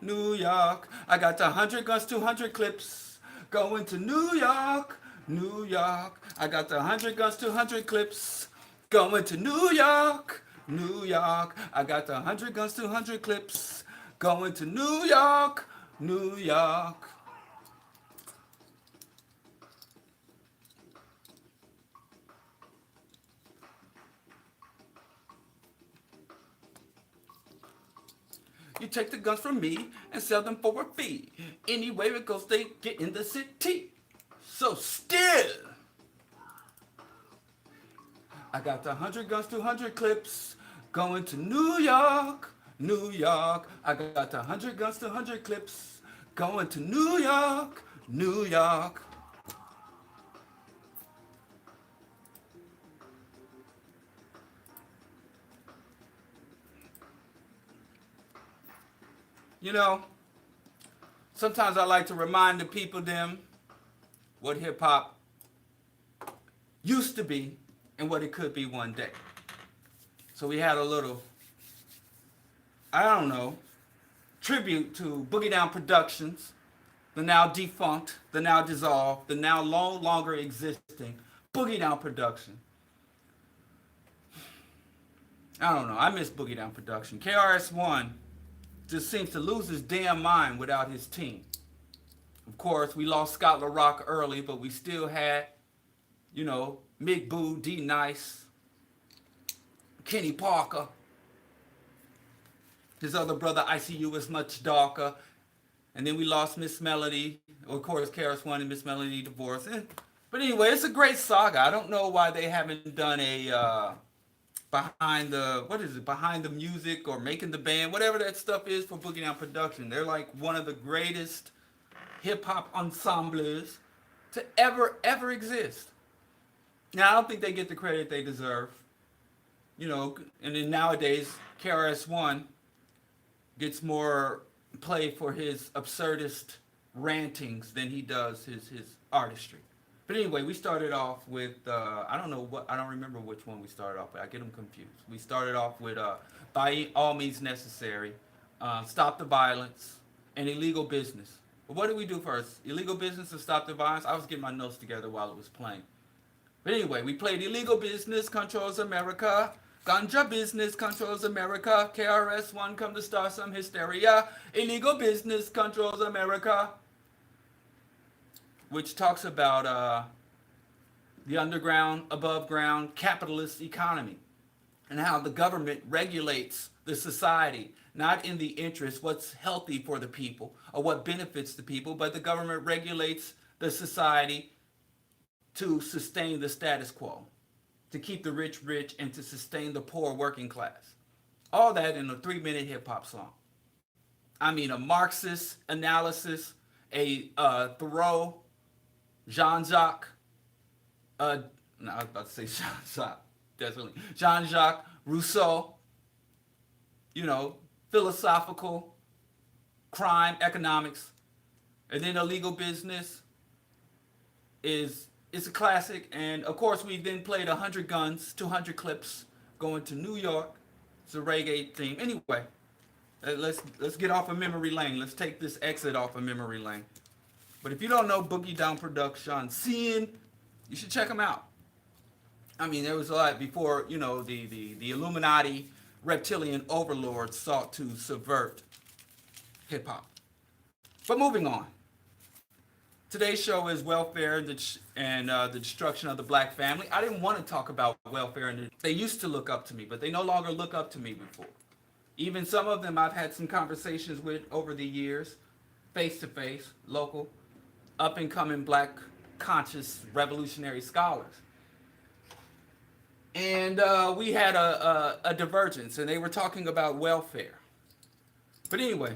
New York. I got 100 guns, 200 clips. Going to New York, New York. I got 100 guns, 200 clips. Going to New York, New York. I got 100 guns, 200 clips. Going to New York, New York. You take the guns from me and sell them for a fee. Anyway it goes, they get in the city. So still, I got 100 guns, 200 clips. Going to New York, New York. I got 100 guns, 200 clips. Going to New York, New York. You know, sometimes I like to remind the people them what hip hop used to be and what it could be one day. So we had a little, I don't know, tribute to Boogie Down Productions, the now defunct, the now dissolved, the now no longer existing Boogie Down Production. I don't know, I miss Boogie Down Production. KRS-One just seems to lose his damn mind without his team. Of course, we lost Scott LaRock early, but we still had, you know, Mick Boo, D Nice, Kenny Parker. His other brother, ICU, is much darker. And then we lost Miss Melody. Of course, KRS-One and Miss Melody divorced. But anyway, it's a great saga. I don't know why they haven't done a behind the music or making the band, whatever that stuff is for Boogie Down Production. They're like one of the greatest hip hop ensembles to ever exist. Now, I don't think they get the credit they deserve. You know, and then nowadays, KRS-One gets more play for his absurdist rantings than he does his artistry. But anyway, we started off with, I don't remember which one we started off with. I get them confused. We started off with By All Means Necessary, Stop the Violence, and Illegal Business. But what did we do first? Illegal Business and Stop the Violence? I was getting my notes together while it was playing. But anyway, we played Illegal Business, Controls America, Ganja Business, Controls America, KRS-One, Come to Start Some Hysteria, Illegal Business, Controls America, which talks about the underground, above ground, capitalist economy and how the government regulates the society, not in the interest, what's healthy for the people or what benefits the people, but the government regulates the society to sustain the status quo, to keep the rich rich and to sustain the poor working class. All that in a 3-minute hip hop song. I mean, a Marxist analysis, a Thoreau, Jean-Jacques, no, I was about to say Jean-Jacques, definitely. Jean-Jacques Rousseau, you know, philosophical, crime, economics. And then Illegal Business is it's a classic. And of course, we then played 100 Guns, 200 Clips, Going to New York. It's a reggae theme. Anyway, let's get off of memory lane. Let's take this exit off of memory lane. But if you don't know Boogie Down Production scene, you should check them out. I mean, there was a lot before, you know, the Illuminati reptilian overlords sought to subvert hip hop. But moving on. Today's show is welfare and the destruction of the black family. I didn't want to talk about welfare, and they used to look up to me, but they no longer look up to me before. Even some of them I've had some conversations with over the years, face to face, local, up and coming black conscious revolutionary scholars. And we had a divergence, and they were talking about welfare. But anyway,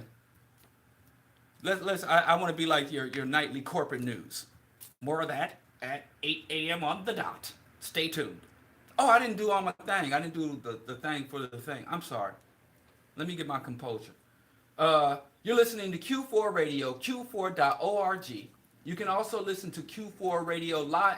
I want to be like your nightly corporate news. More of that at 8 a.m. on the dot. Stay tuned. Oh, I didn't do all my thing. I didn't do the thing for the thing. I'm sorry. Let me get my composure. You're listening to Q4 Radio, Q4.org. You can also listen to Q4 Radio live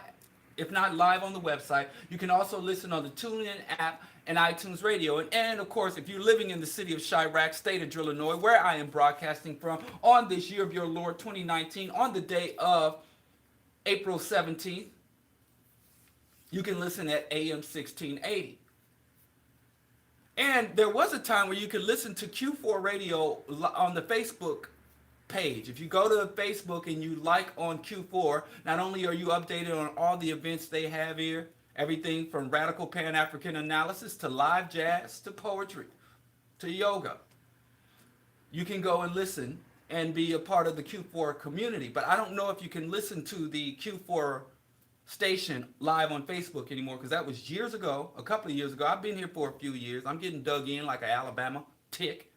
If not live on the website, you can also listen on the TuneIn app and iTunes Radio. And of course, if you're living in the city of Chirac, state of Illinois, where I am broadcasting from on this year of your Lord 2019, on the day of April 17th, you can listen at AM 1680. And there was a time where you could listen to Q4 Radio on the Facebook page. If you go to Facebook and you like on Q4, not only are you updated on all the events they have here, everything from radical Pan-African analysis to live jazz to poetry to yoga, you can go and listen and be a part of the Q4 community. But I don't know if you can listen to the Q4 station live on Facebook anymore, because that was years ago, a couple of years ago. I've been here for a few years. I'm getting dug in like an Alabama tick.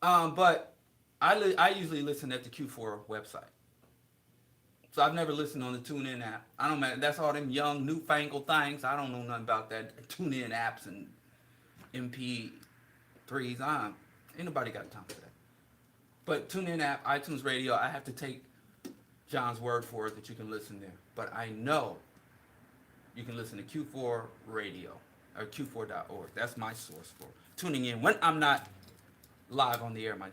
But I usually listen at the Q4 website. So I've never listened on the TuneIn app. I don't matter. That's all them young newfangled things. I don't know nothing about that. TuneIn apps and MP3s. Ain't nobody got time for that. But TuneIn app, iTunes Radio, I have to take John's word for it that you can listen there. But I know you can listen to Q4 Radio or Q4.org. That's my source for tuning in when I'm not live on the air, my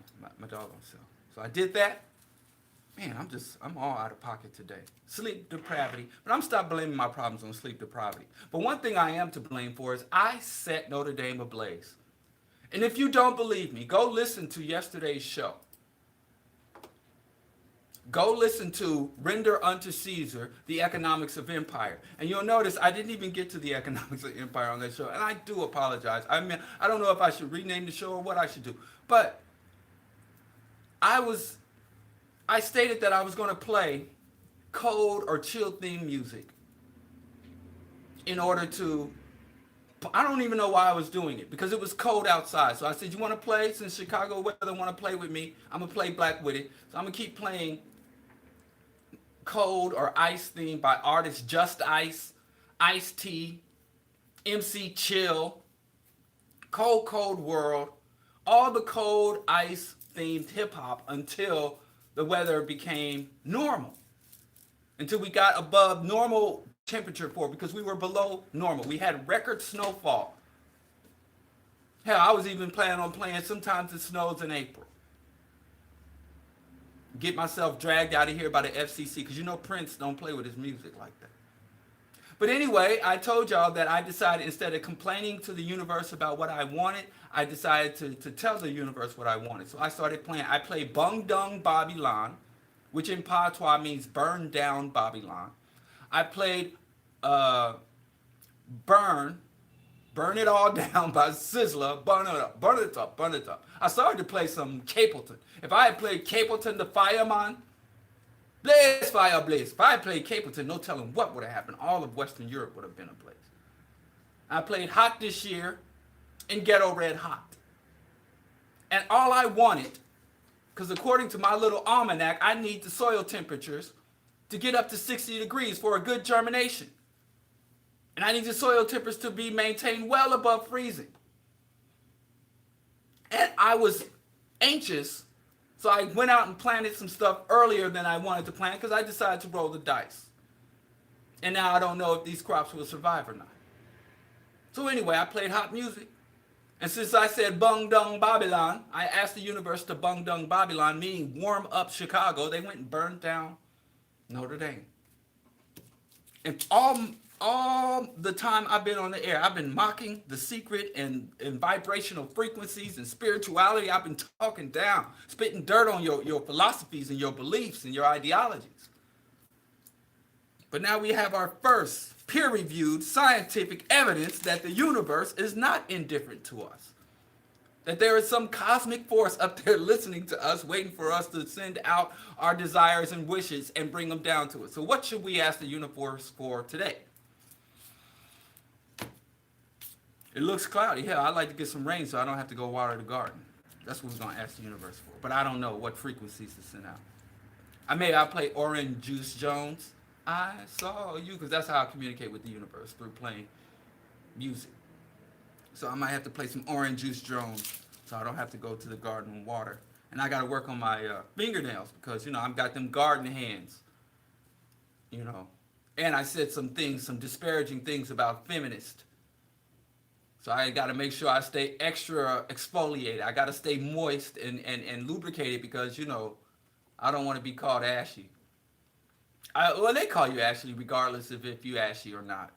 doggone self. So I did that. Man, I'm all out of pocket today. Sleep depravity. But I'm stopped blaming my problems on sleep depravity. But one thing I am to blame for is I set Notre Dame ablaze. And if you don't believe me, go listen to yesterday's show. Go listen to Render Unto Caesar, The Economics of Empire. And you'll notice I didn't even get to the economics of empire on that show. And I do apologize. I mean, I don't know if I should rename the show or what I should do. But I stated that I was going to play cold or chill theme music in order to, I don't even know why I was doing it, because it was cold outside. So I said, you want to play? Since Chicago weather want to play with me, I'm going to play black with it. So I'm going to keep playing cold or ice theme by artists Just Ice, Ice-T, MC Chill, Cold World, all the cold ice themed hip hop until the weather became normal. Until we got above normal temperature for it, because we were below normal. We had record snowfall. Hell, I was even planning on playing Sometimes It Snows in April. Get myself dragged out of here by the FCC, because you know Prince don't play with his music like that. But anyway, I told y'all that I decided, instead of complaining to the universe about what I wanted, I decided to tell the universe what I wanted. So I started playing. I played Bung Dung Babylon, which in patois means burn down Babylon. I played Burn It All Down by Sizzler, Burn It Up. I started to play some Capleton. If I had played Capleton the Fireman, Blaze Fire Blaze. If I had played Capleton, no telling what would have happened. All of Western Europe would have been ablaze. I played Hot This Year and Ghetto Red Hot. And all I wanted, because according to my little almanac, I need the soil temperatures to get up to 60 degrees for a good germination. And I need the soil temperatures to be maintained well above freezing. And I was anxious, so I went out and planted some stuff earlier than I wanted to plant, because I decided to roll the dice. And now I don't know if these crops will survive or not. So anyway, I played hot music. And since I said Bung Dung Babylon, I asked the universe to Bung Dung Babylon, meaning warm up Chicago. They went and burned down Notre Dame. And all the time I've been on the air, I've been mocking the secret and vibrational frequencies and spirituality. I've been talking down, spitting dirt on your philosophies and your beliefs and your ideologies. But now we have our first peer-reviewed scientific evidence that the universe is not indifferent to us. That there is some cosmic force up there listening to us, waiting for us to send out our desires and wishes and bring them down to us. So what should we ask the universe for today? It looks cloudy. Hell, I'd like to get some rain so I don't have to go water the garden. That's what we're going to ask the universe for. But I don't know what frequencies to send out. I'll play Orange Juice Jones. I saw you, because that's how I communicate with the universe, through playing music. So I might have to play some Orange Juice Jones so I don't have to go to the garden and water. And I got to work on my fingernails, because, I've got them garden hands. And I said some things, some disparaging things about feminists. So I got to make sure I stay extra exfoliated. I got to stay moist and lubricated because, I don't want to be called ashy. Well, they call you ashy regardless of if you ashy or not.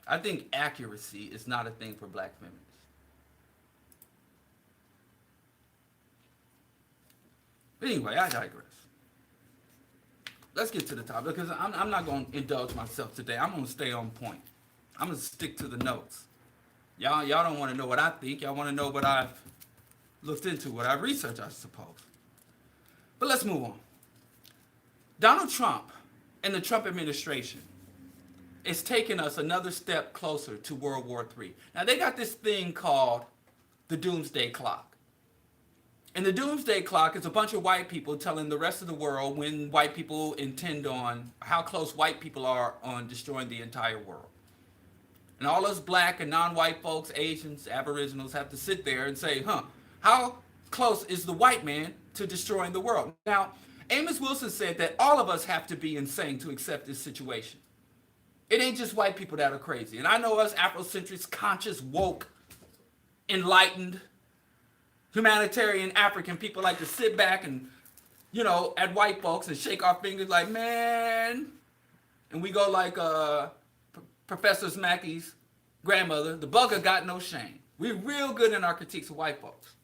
I think accuracy is not a thing for black feminists. But anyway, I digress. Let's get to the topic because I'm not going to indulge myself today. I'm going to stay on point. I'm going to stick to the notes. Y'all don't want to know what I think. Y'all want to know what I've looked into, what I've researched, I suppose. But let's move on. Donald Trump and the Trump administration is taking us another step closer to World War III. Now, they got this thing called the Doomsday Clock. And the Doomsday Clock is a bunch of white people telling the rest of the world when white people intend on, how close white people are on destroying the entire world. And all us black and non-white folks, Asians, Aboriginals, have to sit there and say, how close is the white man to destroying the world? Now, Amos Wilson said that all of us have to be insane to accept this situation. It ain't just white people that are crazy. And I know us Afrocentrics, conscious, woke, enlightened, humanitarian African people like to sit back and, at white folks and shake our fingers like, man. And we go like Professor Smackey's grandmother, the bugger got no shame. We're real good in our critiques of white folks.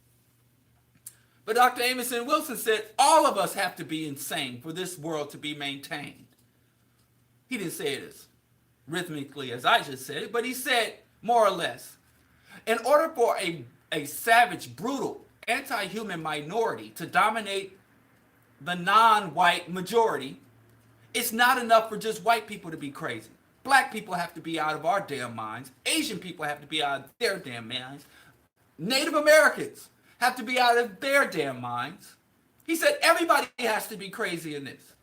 But Dr. Amos N. Wilson said all of us have to be insane for this world to be maintained. He didn't say it as rhythmically as I just said it, but he said more or less, in order for a savage, brutal, anti-human minority to dominate the non-white majority, it's not enough for just white people to be crazy. Black people have to be out of our damn minds. Asian people have to be out of their damn minds. Native Americans have to be out of their damn minds. He said everybody has to be crazy in this.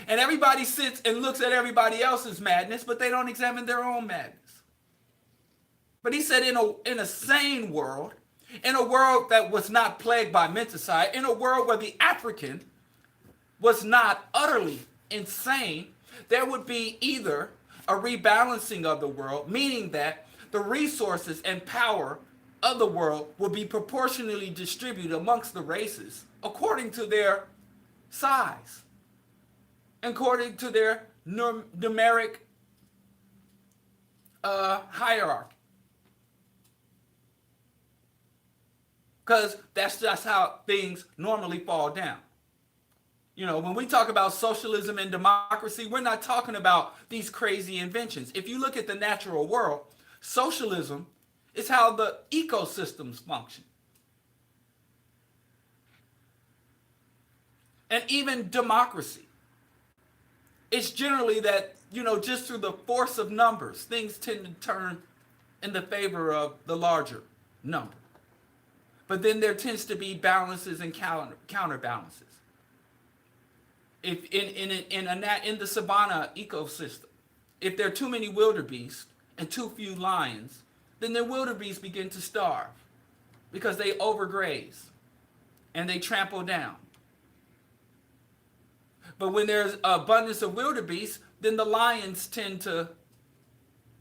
And everybody sits and looks at everybody else's madness, but they don't examine their own madness. But he said in a sane world, in a world that was not plagued by menticide, in a world where the African was not utterly insane, there would be either a rebalancing of the world, meaning that the resources and power of the world will be proportionally distributed amongst the races according to their size, according to their numeric hierarchy. Because that's just how things normally fall down. When we talk about socialism and democracy, we're not talking about these crazy inventions. If you look at the natural world, socialism is how the ecosystems function. And even democracy. It's generally that, just through the force of numbers, things tend to turn in the favor of the larger number. But then there tends to be balances and counterbalances. If in the savanna ecosystem, if there are too many wildebeest and too few lions, then the wildebeest begin to starve because they overgraze and they trample down. But when there's abundance of wildebeest, then the lions tend to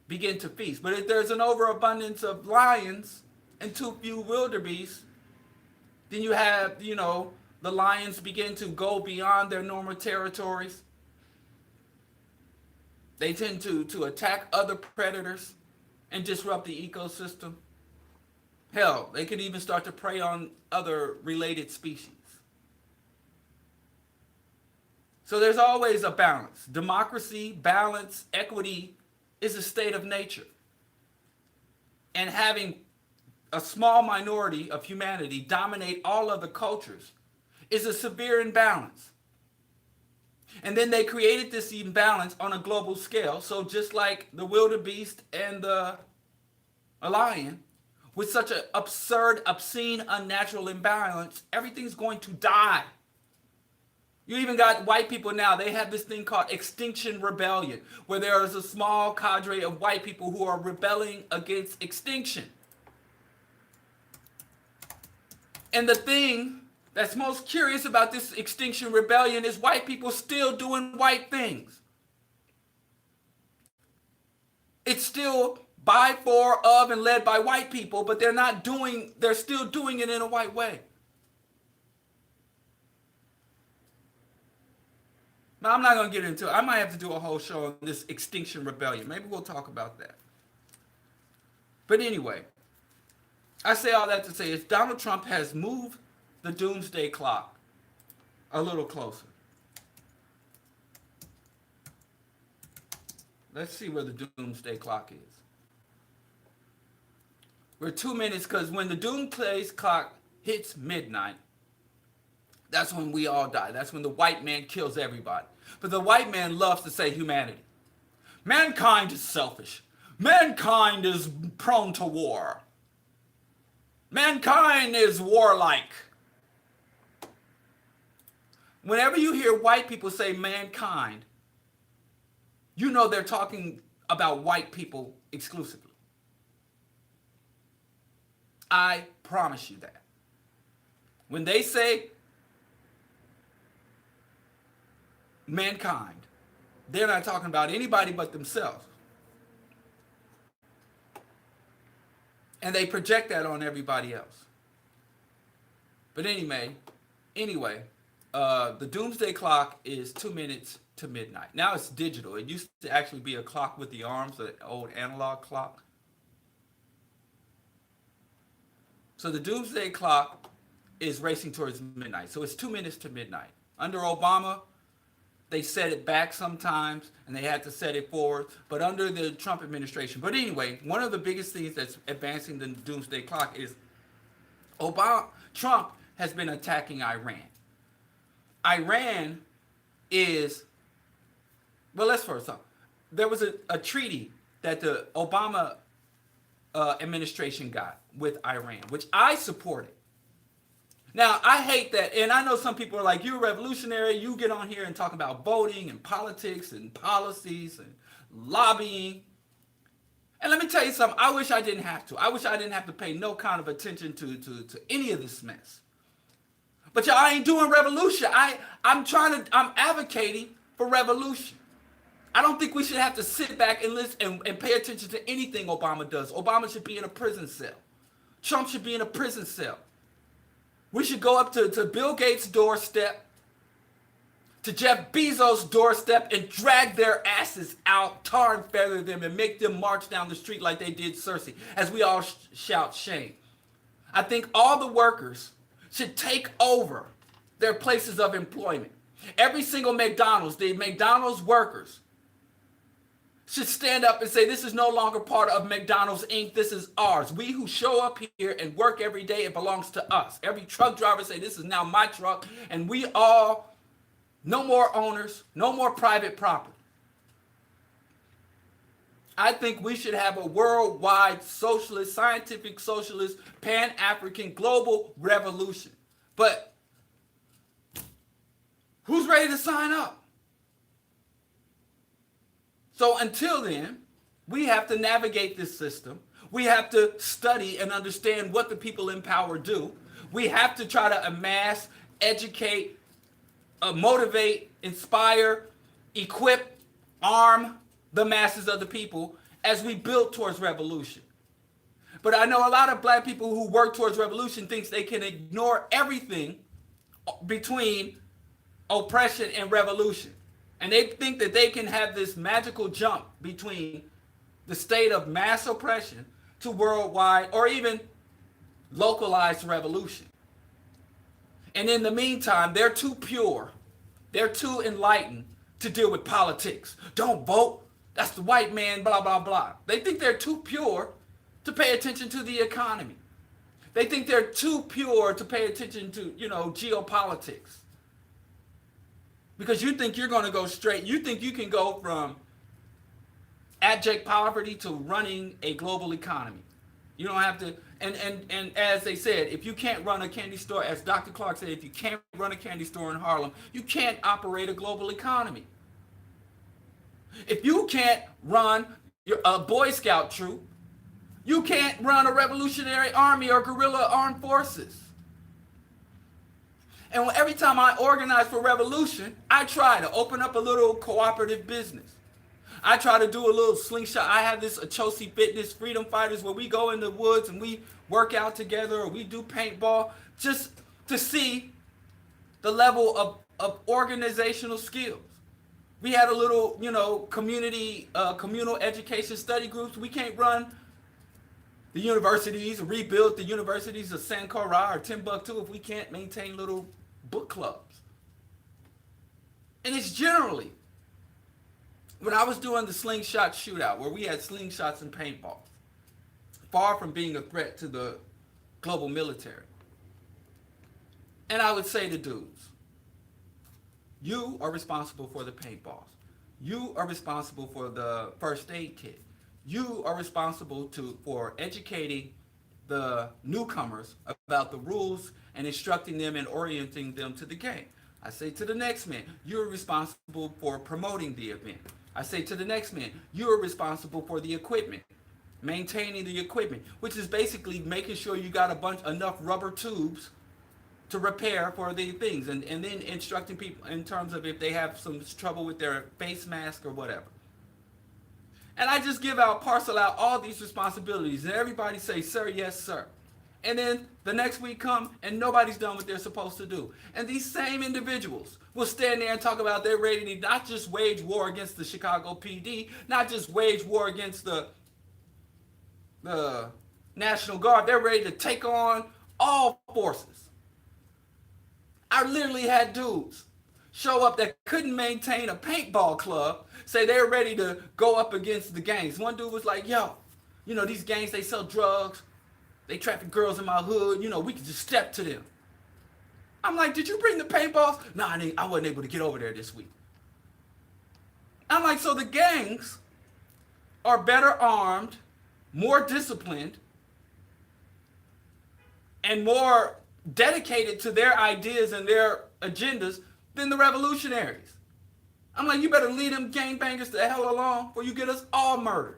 begin to feast. But if there's an overabundance of lions and too few wildebeest, then you have, the lions begin to go beyond their normal territories. They tend to attack other predators and disrupt the ecosystem. Hell, they can even start to prey on other related species. So there's always a balance. Democracy, balance, equity is a state of nature. And having a small minority of humanity dominate all other cultures is a severe imbalance. And then they created this imbalance on a global scale. So just like the wildebeest and the lion, with such an absurd, obscene, unnatural imbalance, everything's going to die. You even got white people now, they have this thing called Extinction Rebellion, where there is a small cadre of white people who are rebelling against extinction. And the thing that's most curious about this Extinction Rebellion is white people still doing white things. it's still by, for, of, and led by white people, but they're still doing it in a white way. Now, I'm not going to get into it. I might have to do a whole show on this Extinction Rebellion. Maybe we'll talk about that. But anyway, I say all that to say is Donald Trump has moved the doomsday clock a little closer. Let's see where the doomsday clock is. We're 2 minutes, because when the doomsday clock hits midnight, that's when we all die. That's when the white man kills everybody. But the white man loves to say humanity. Mankind is selfish. Mankind is prone to war. Mankind is warlike. Whenever you hear white people say mankind, you know they're talking about white people exclusively. I promise you that. When they say mankind, they're not talking about anybody but themselves. And they project that on everybody else. But anyway, the doomsday clock is 2 minutes to midnight. Now it's digital. It used to actually be a clock with the arms, an old analog clock. So the doomsday clock is racing towards midnight. So it's 2 minutes to midnight. Under Obama, they set it back sometimes, and they had to set it forward, but under the Trump administration. But anyway, one of the biggest things that's advancing the doomsday clock is Trump has been attacking Iran. Iran is, well, let's first talk. There was a treaty that the Obama administration got with Iran, which I supported. Now, I hate that, and I know some people are like, you're a revolutionary, you get on here and talk about voting and politics and policies and lobbying. And let me tell you something, I wish I didn't have to. I wish I didn't have to pay no kind of attention to any of this mess. But y'all ain't doing revolution. I'm advocating for revolution. I don't think we should have to sit back and listen and pay attention to anything Obama does. Obama should be in a prison cell. Trump should be in a prison cell. We should go up to Bill Gates' doorstep, to Jeff Bezos' doorstep, and drag their asses out, tar and feather them, and make them march down the street like they did Cersei, as we all shout shame. I think all the workers should take over their places of employment. Every single McDonald's, the McDonald's workers, should stand up and say, this is no longer part of McDonald's Inc. This is ours. We who show up here and work every day, it belongs to us. Every truck driver say, this is now my truck. And we all, no more owners, no more private property. I think we should have a worldwide socialist, scientific socialist, pan-African global revolution. But who's ready to sign up? So until then, we have to navigate this system. We have to study and understand what the people in power do. We have to try to amass, educate, motivate, inspire, equip, arm the masses of the people as we build towards revolution. But I know a lot of black people who work towards revolution thinks they can ignore everything between oppression and revolution. And they think that they can have this magical jump between the state of mass oppression to worldwide or even localized revolution. And in the meantime, they're too pure, they're too enlightened to deal with politics. Don't vote, that's the white man, blah, blah, blah. They think they're too pure to pay attention to the economy. They think they're too pure to pay attention to, geopolitics. Because you think you're going to go straight. You think you can go from abject poverty to running a global economy. You don't have to, and as they said, if you can't run a candy store, as Dr. Clark said, if you can't run a candy store in Harlem, you can't operate a global economy. If you can't run a Boy Scout troop, you can't run a revolutionary army or guerrilla armed forces. And every time I organize for revolution, I try to open up a little cooperative business. I try to do a little slingshot. I have this Achosi Fitness Freedom Fighters where we go in the woods and we work out together, or we do paintball, just to see the level of organizational skills. We had a little, community, communal education study groups. We can't run the universities, rebuild the universities of Sankara or Timbuktu if we can't maintain little book clubs. And it's generally, when I was doing the slingshot shootout, where we had slingshots and paintballs, far from being a threat to the global military. And I would say to dudes, you are responsible for the paintballs. You are responsible for the first aid kit. You are responsible for educating the newcomers about the rules and instructing them and orienting them to the game. I say to the next man, you're responsible for promoting the event. I say to the next man, you're responsible for the equipment, maintaining the equipment, which is basically making sure you got enough rubber tubes to repair for the things, and then instructing people in terms of if they have some trouble with their face mask or whatever. And I just parcel out all these responsibilities, and everybody say, sir, yes, sir. And then the next week come, and nobody's done what they're supposed to do. And these same individuals will stand there and talk about they're ready to not just wage war against the Chicago PD, not just wage war against the National Guard. They're ready to take on all forces. I literally had dudes show up that couldn't maintain a paintball club, say they're ready to go up against the gangs. One dude was like, yo, these gangs, they sell drugs. They traffic girls in my hood. We could just step to them. I'm like, did you bring the paintballs? No, I wasn't able to get over there this week. I'm like, so the gangs are better armed, more disciplined, and more dedicated to their ideas and their agendas than the revolutionaries. I'm like, you better leave them gangbangers the hell alone before you get us all murdered.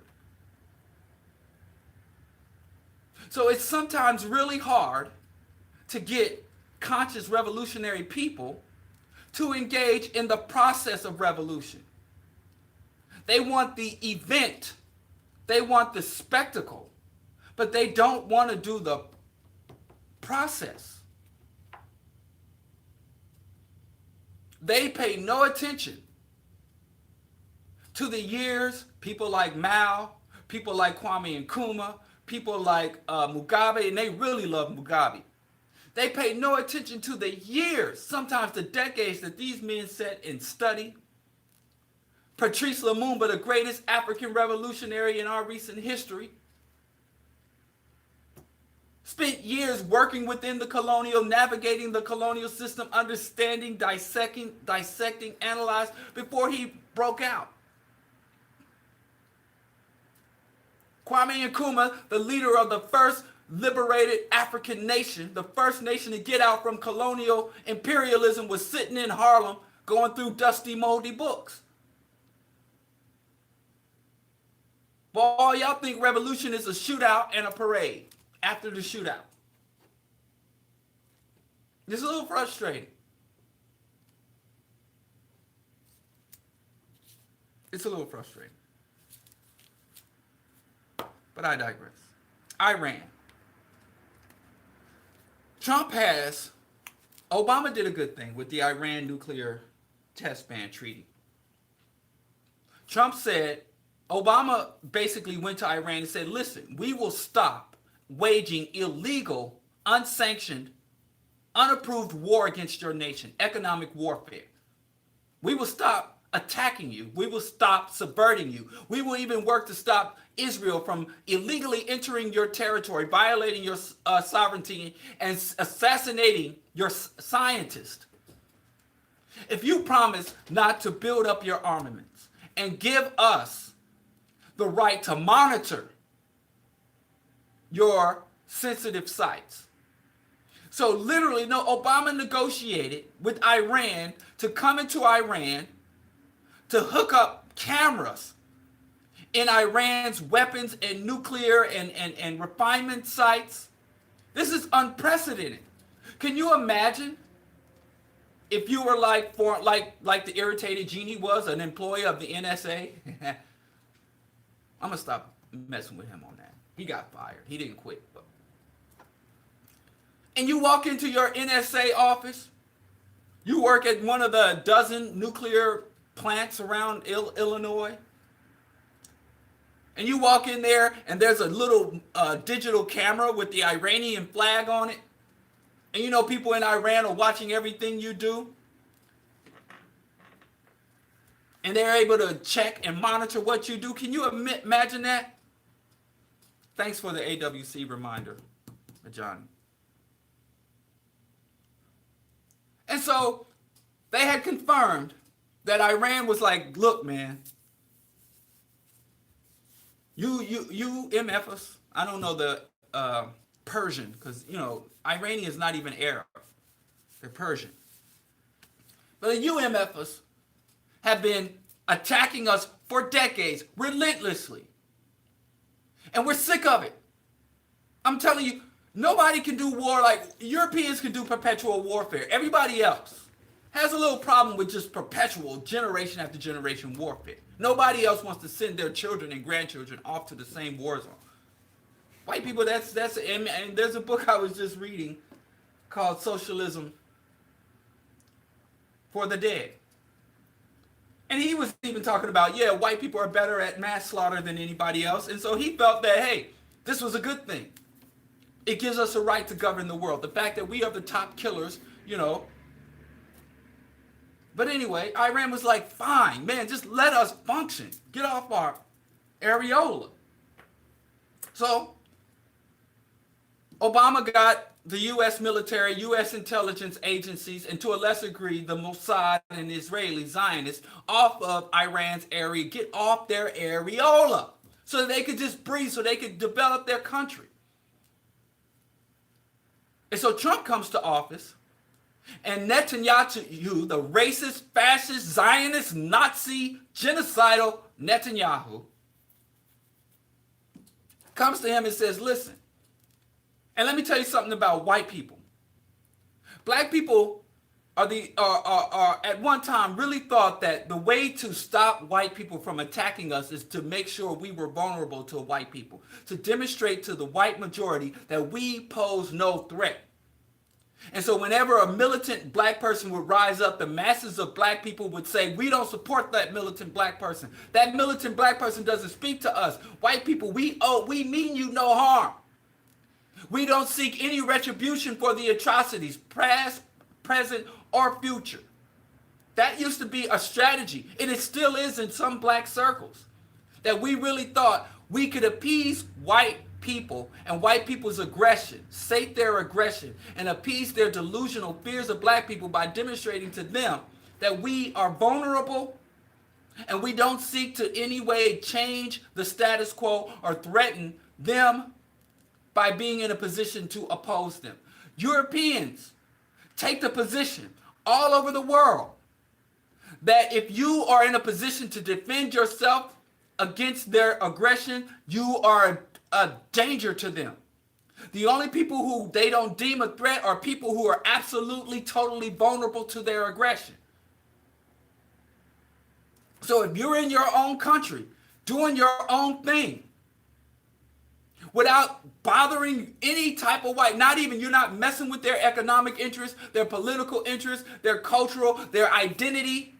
So it's sometimes really hard to get conscious revolutionary people to engage in the process of revolution. They want the event. They want the spectacle. But they don't want to do the process. They pay no attention to the years people like Mao, people like Kwame Nkrumah, people like Mugabe, and they really love Mugabe. They pay no attention to the years, sometimes the decades that these men sat and studied. Patrice Lumumba, the greatest African revolutionary in our recent history, spent years working within the colonial, navigating the colonial system, understanding, dissecting, analyzed before he broke out. Kwame Nkrumah, the leader of the first liberated African nation, the first nation to get out from colonial imperialism, was sitting in Harlem going through dusty, moldy books. But all y'all think revolution is a shootout and a parade after the shootout. It's a little frustrating. It's a little frustrating. But I digress. Iran. Obama did a good thing with the Iran nuclear test ban treaty. Trump said, Obama basically went to Iran and said, listen, we will stop waging illegal, unsanctioned, unapproved war against your nation, economic warfare. We will stop attacking you. We will stop subverting you. We will even work to stop Israel from illegally entering your territory, violating your sovereignty, and assassinating your scientists. If you promise not to build up your armaments and give us the right to monitor your sensitive sites. So literally, no, Obama negotiated with Iran to come into Iran to hook up cameras in Iran's weapons and nuclear and refinement sites. This is unprecedented. Can you imagine if you were like the irritated genie was, an employee of the NSA? I'm going to stop messing with him on that. He got fired. He didn't quit. But. And you walk into your NSA office. You work at one of the dozen nuclear plants around Illinois. And you walk in there and there's a little digital camera with the Iranian flag on it. And you know people in Iran are watching everything you do. And they're able to check and monitor what you do. Can you imagine that? Thanks for the AWC reminder, Johnny. And so they had confirmed that Iran was like, look, man, you MF us. I don't know the Persian, because, you know, Iranian is not even Arab. They're Persian. But the UMF us have been attacking us for decades, relentlessly. And we're sick of it. I'm telling you, nobody can do war like Europeans can do perpetual warfare. Everybody else has a little problem with just perpetual generation after generation warfare. Nobody else wants to send their children and grandchildren off to the same war zone. White people, and there's a book I was just reading called Socialism for the Dead. And he was even talking about, yeah, white people are better at mass slaughter than anybody else. And so he felt that, hey, this was a good thing. It gives us a right to govern the world. The fact that we are the top killers, you know. But anyway, Iran was like, fine, man, just let us function. Get off our areola. So Obama got the U.S. military, U.S. intelligence agencies, and to a lesser degree, the Mossad and Israeli Zionists off of Iran's area, get off their areola so that they could just breathe, so they could develop their country. And so Trump comes to office, and Netanyahu, the racist, fascist, Zionist, Nazi, genocidal Netanyahu, comes to him and says, listen, and let me tell you something about white people. Black people are at one time really thought that the way to stop white people from attacking us is to make sure we were vulnerable to white people, to demonstrate to the white majority that we pose no threat. And so whenever a militant black person would rise up, the masses of black people would say, we don't support that militant black person. That militant black person doesn't speak to us. White people, we mean you no harm. We don't seek any retribution for the atrocities, past, present, or future. That used to be a strategy, and it still is in some black circles, that we really thought we could appease white people and white people's aggression, sate their aggression, and appease their delusional fears of black people by demonstrating to them that we are vulnerable and we don't seek to any way change the status quo or threaten them by being in a position to oppose them. Europeans take the position all over the world that if you are in a position to defend yourself against their aggression, you are a danger to them. The only people who they don't deem a threat are people who are absolutely, totally vulnerable to their aggression. So if you're in your own country, doing your own thing, without bothering any type of white, you're not messing with their economic interests, their political interests, their cultural, their identity.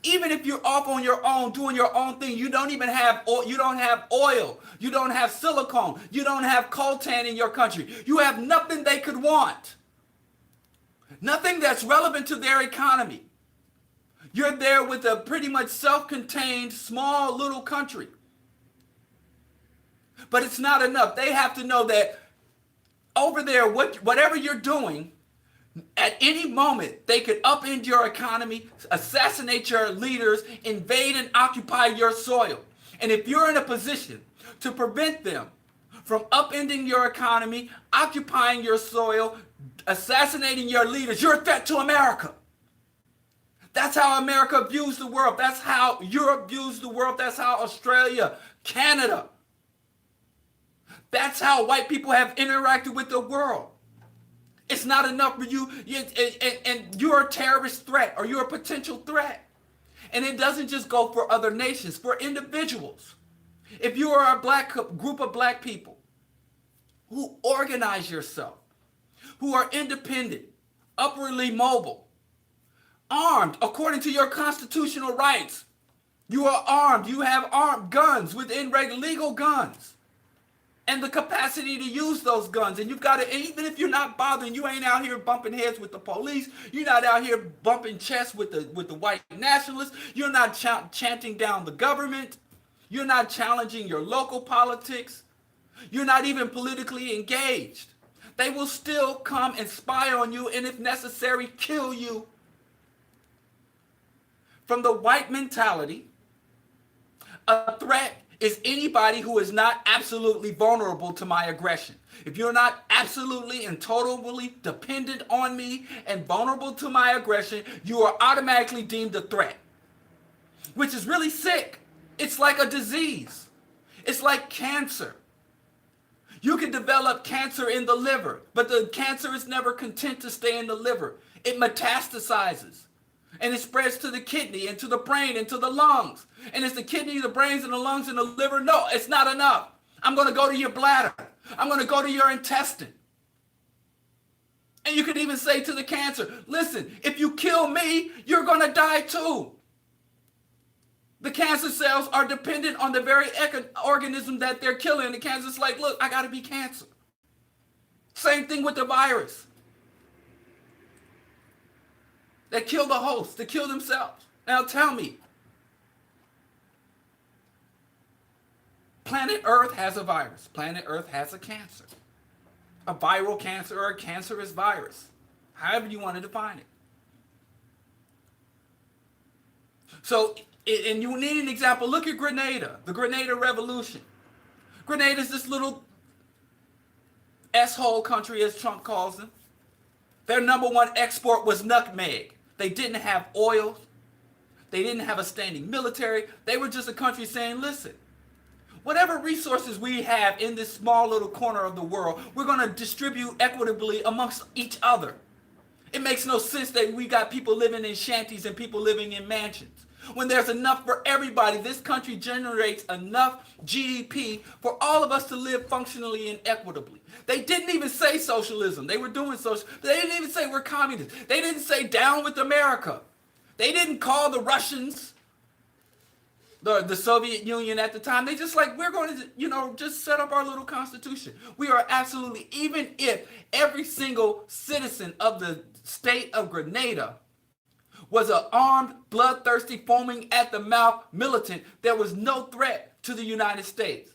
Even if you're off on your own, doing your own thing, you don't have oil, you don't have silicone, you don't have coltan in your country. You have nothing they could want. Nothing that's relevant to their economy. You're there with a pretty much self-contained, small little country. But it's not enough. They have to know that over there, whatever you're doing, at any moment, they could upend your economy, assassinate your leaders, invade and occupy your soil. And if you're in a position to prevent them from upending your economy, occupying your soil, assassinating your leaders, you're a threat to America. That's how America views the world. That's how Europe views the world. That's how Australia, Canada. That's how white people have interacted with the world. It's not enough for you, and you're a terrorist threat or you're a potential threat. And it doesn't just go for other nations, for individuals. If you are a group of black people who organize yourself, who are independent, upwardly mobile, armed according to your constitutional rights, you are armed, you have armed guns within legal guns, and the capacity to use those guns. And you've got to, even if you're not bothering, you ain't out here bumping heads with the police, you're not out here bumping chests with the white nationalists, you're not chanting down the government, you're not challenging your local politics, you're not even politically engaged. They will still come and spy on you, and if necessary, kill you. From the white mentality, a threat is anybody who is not absolutely vulnerable to my aggression. If you're not absolutely and totally dependent on me and vulnerable to my aggression, you are automatically deemed a threat, which is really sick. It's like a disease. It's like cancer. You can develop cancer in the liver, but the cancer is never content to stay in the liver. It metastasizes. And it spreads to the kidney and to the brain and to the lungs. And it's the kidney, the brains, and the lungs, and the liver. No, it's not enough. I'm going to go to your bladder. I'm going to go to your intestine. And you could even say to the cancer, listen, if you kill me, you're going to die too. The cancer cells are dependent on the very organism that they're killing. The cancer's like, look, I got to be cancer. Same thing with the virus. They kill the host. They kill themselves. Now tell me, planet Earth has a virus. Planet Earth has a cancer. A viral cancer or a cancerous virus. However you want to define it. So, and you need an example. Look at Grenada, the Grenada Revolution. Grenada is this little S-hole country, as Trump calls them. Their number one export was nutmeg. They didn't have oil. They didn't have a standing military. They were just a country saying, listen, whatever resources we have in this small little corner of the world, we're going to distribute equitably amongst each other. It makes no sense that we got people living in shanties and people living in mansions. When there's enough for everybody, this country generates enough GDP for all of us to live functionally and equitably. They didn't even say socialism. They were doing social. They didn't even say we're communists. They didn't say down with America. They didn't call the Russians, the Soviet Union at the time. They just like, we're going to, just set up our little constitution. We are absolutely, even if every single citizen of the state of Grenada was an armed, bloodthirsty, foaming at the mouth militant, there was no threat to the United States.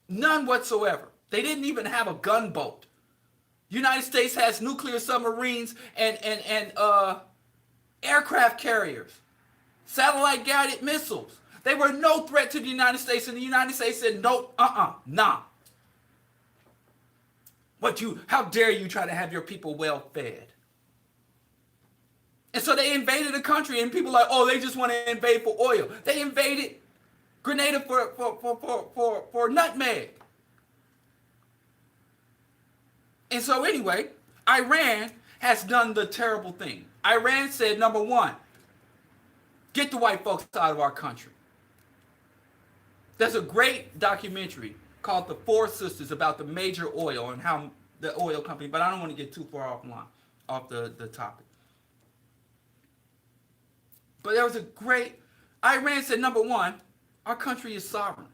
None whatsoever. They didn't even have a gunboat. United States has nuclear submarines and aircraft carriers, satellite guided missiles. They were no threat to the United States, and the United States said, no, nah. How dare you try to have your people well fed? And so they invaded the country, and people are like, oh, they just want to invade for oil. They invaded Grenada for nutmeg. And so anyway, Iran has done the terrible thing. Iran said, number one, get the white folks out of our country. There's a great documentary called The Four Sisters about the major oil and how the oil company, but I don't want to get too far off the topic. But there was Iran said, number one, our country is sovereign.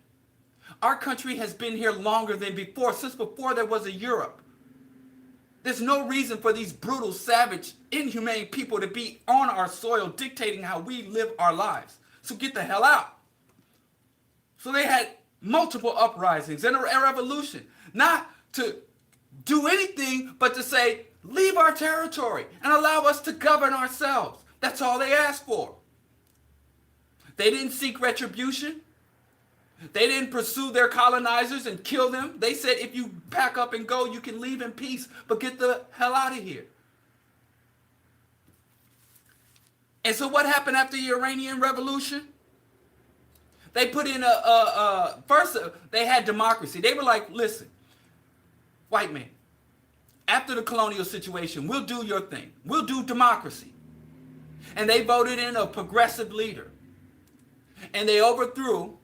Our country has been here longer than before, since before there was a Europe. There's no reason for these brutal, savage, inhumane people to be on our soil dictating how we live our lives. So get the hell out. So they had multiple uprisings and a revolution, not to do anything but to say, leave our territory and allow us to govern ourselves. That's all they asked for. They didn't seek retribution. They didn't pursue their colonizers and kill them. They said, if you pack up and go, you can leave in peace, but get the hell out of here. And so what happened after the Iranian Revolution? They put in first they had democracy. They were like, listen, white man, after the colonial situation, we'll do your thing. We'll do democracy. And they voted in a progressive leader. And they overthrew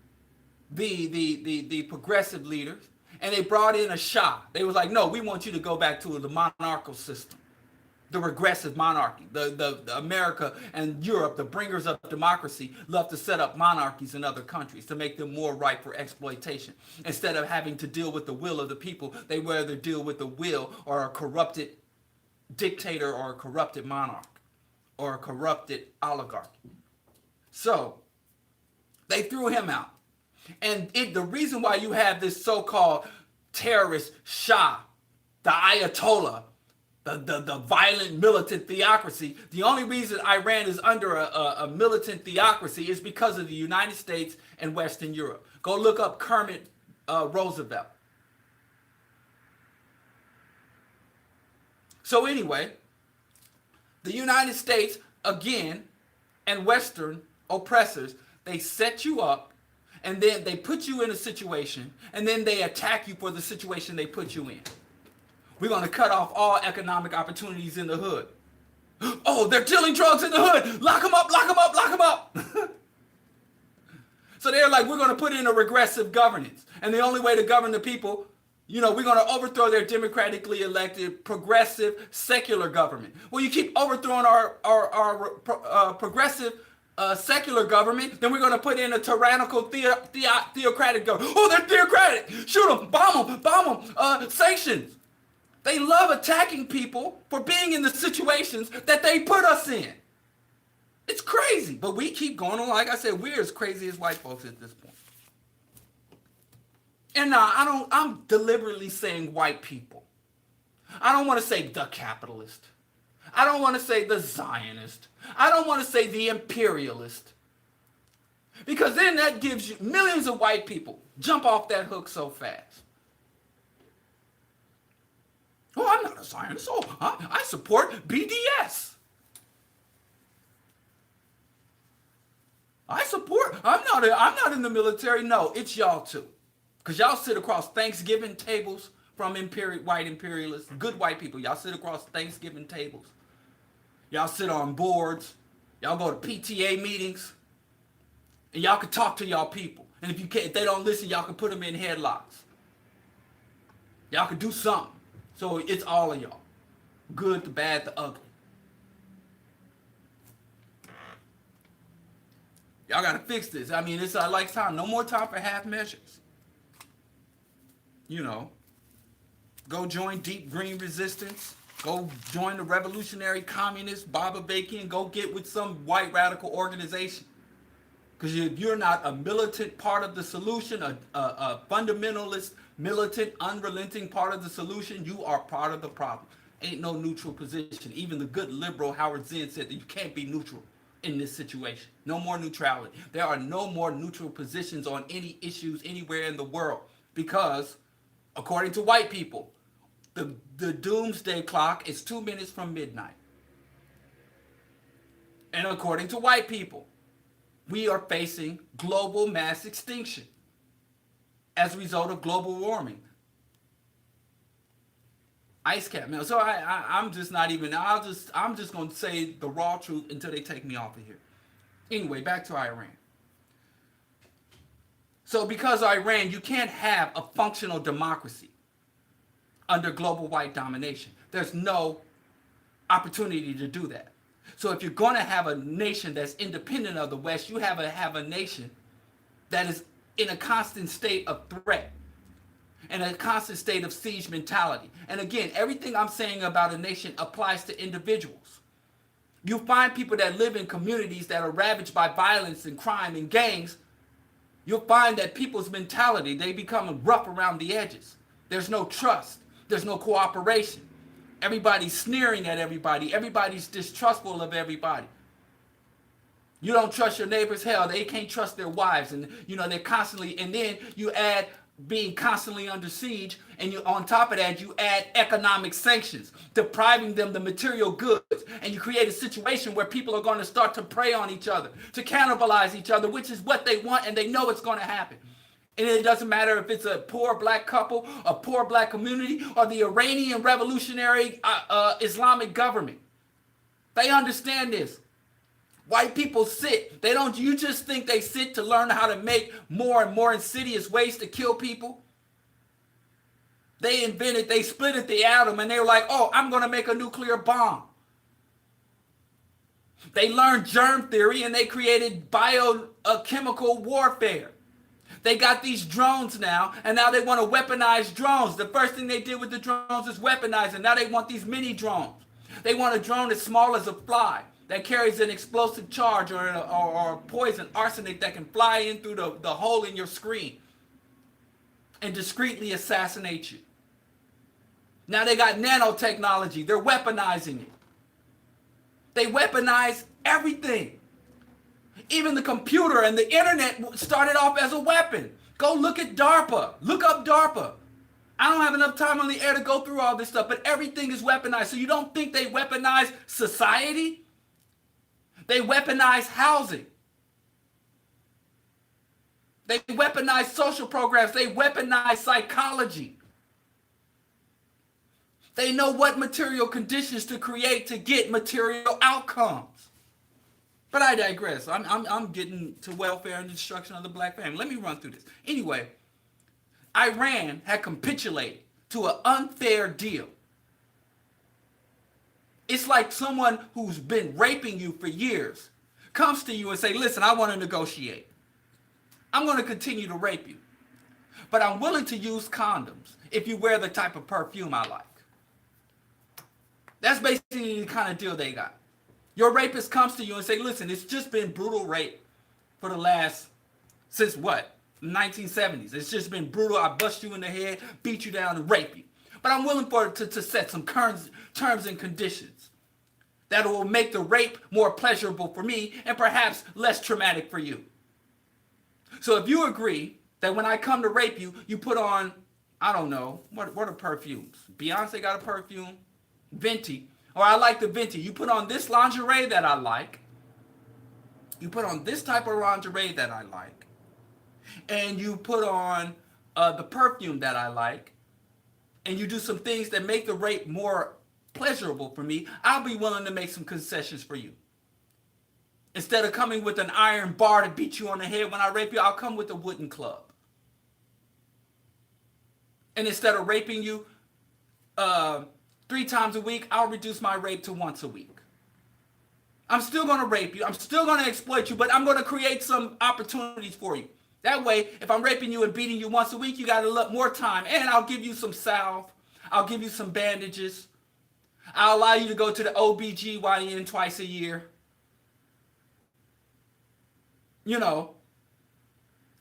the progressive leaders, and they brought in a Shah. They was like, no, we want you to go back to the monarchical system, the regressive monarchy. The America and Europe, the bringers of democracy, love to set up monarchies in other countries to make them more ripe for exploitation. Instead of having to deal with the will of the people, they rather deal with the will or a corrupted dictator or a corrupted monarch or a corrupted oligarchy. So they threw him out. And the reason why you have this so-called terrorist Shah, the Ayatollah, the violent militant theocracy, the only reason Iran is under a militant theocracy is because of the United States and Western Europe. Go look up Kermit Roosevelt. So anyway, the United States, again, and Western oppressors, they set you up, and then they put you in a situation, and then they attack you for the situation they put you in. We're going to cut off all economic opportunities in the hood. Oh, they're dealing drugs in the hood. Lock them up, lock them up, lock them up. So they're like, we're going to put in a regressive governance. And the only way to govern the people, we're going to overthrow their democratically elected, progressive, secular government. Well, you keep overthrowing our progressive secular government, then we're going to put in a tyrannical theocratic government. Oh, they're theocratic. Shoot them, bomb them, sanctions. They love attacking people for being in the situations that they put us in. It's crazy, but we keep going on. Like I said, we're as crazy as white folks at this point. And now I'm deliberately saying white people. I don't want to say the capitalist. I don't want to say the Zionist. I don't want to say the imperialist. Because then that gives you millions of white people jump off that hook so fast. Oh, I'm not a Zionist. Oh, I support BDS. I'm not in the military. No, it's y'all too. Because y'all sit across Thanksgiving tables from white imperialists, good white people. Y'all sit across Thanksgiving tables. Y'all sit on boards. Y'all go to PTA meetings. And y'all can talk to y'all people. And if they don't listen, y'all can put them in headlocks. Y'all can do something. So it's all of y'all. Good, the bad, the ugly. Y'all got to fix this. I mean, it's like time. No more time for half measures. Go join Deep Green Resistance. Go join the Revolutionary Communists, Baba Bakian. Go get with some white radical organization. Because you're not a militant part of the solution, a fundamentalist, militant, unrelenting part of the solution. You are part of the problem. Ain't no neutral position. Even the good liberal Howard Zinn said that you can't be neutral in this situation. No more neutrality. There are no more neutral positions on any issues anywhere in the world. Because, according to white people, the doomsday clock is 2 minutes from midnight. And according to white people, we are facing global mass extinction as a result of global warming. Ice cap, man. So I'm just not even, I'm just going to say the raw truth until they take me off of here. Anyway, back to Iran. So because Iran, you can't have a functional democracy under global white domination. There's no opportunity to do that. So if you're going to have a nation that's independent of the West, you have a nation that is in a constant state of threat and a constant state of siege mentality. And again, everything I'm saying about a nation applies to individuals. You find people that live in communities that are ravaged by violence and crime and gangs. You'll find that people's mentality, they become rough around the edges. There's no trust. There's no cooperation. Everybody's sneering at everybody. Everybody's distrustful of everybody. You don't trust your neighbors. Hell, they can't trust their wives. And, they're constantly, and then you add being constantly under siege, and you, on top of that, you add economic sanctions, depriving them the material goods, and you create a situation where people are going to start to prey on each other, to cannibalize each other, which is what they want, and they know it's going to happen. And it doesn't matter if it's a poor black couple, a poor black community, or the Iranian revolutionary Islamic government. They understand this. White people sit. They don't, you just think they sit to learn how to make more and more insidious ways to kill people? They split at the atom and they were like, oh, I'm going to make a nuclear bomb. They learned germ theory and they created biochemical warfare. They got these drones now, and now they want to weaponize drones. The first thing they did with the drones is weaponize, and now they want these mini drones. They want a drone as small as a fly that carries an explosive charge or poison, arsenic that can fly in through the hole in your screen and discreetly assassinate you. Now they got nanotechnology. They're weaponizing it. They weaponize everything. Even the computer and the internet started off as a weapon. Go look at DARPA. Look up DARPA. I don't have enough time on the air to go through all this stuff, but everything is weaponized. So you don't think they weaponize society? They weaponize housing. They weaponize social programs. They weaponize psychology. They know what material conditions to create to get material outcomes. But I digress. I'm getting to welfare and destruction of the black family. Let me run through this. Anyway, Iran had capitulated to an unfair deal. It's like someone who's been raping you for years comes to you and say, listen, I want to negotiate. I'm going to continue to rape you. But I'm willing to use condoms if you wear the type of perfume I like. That's basically the kind of deal they got. Your rapist comes to you and say, listen, it's just been brutal rape for the last, since what? 1970s. It's just been brutal. I bust you in the head, beat you down, and rape you. But I'm willing to set some terms and conditions that will make the rape more pleasurable for me and perhaps less traumatic for you. So if you agree that when I come to rape you, you put on, I don't know, what are perfumes? Beyonce got a perfume? Venti. Or I like the Venti. You put on this lingerie that I like. You put on this type of lingerie that I like. And you put on the perfume that I like. And you do some things that make the rape more pleasurable for me. I'll be willing to make some concessions for you. Instead of coming with an iron bar to beat you on the head when I rape you, I'll come with a wooden club. And instead of raping you 3 times a week, I'll reduce my rape to once a week. I'm still going to rape you. I'm still going to exploit you, but I'm going to create some opportunities for you. That way, if I'm raping you and beating you once a week, you got a lot more time. And I'll give you some salve. I'll give you some bandages. I'll allow you to go to the OBGYN twice a year. You know,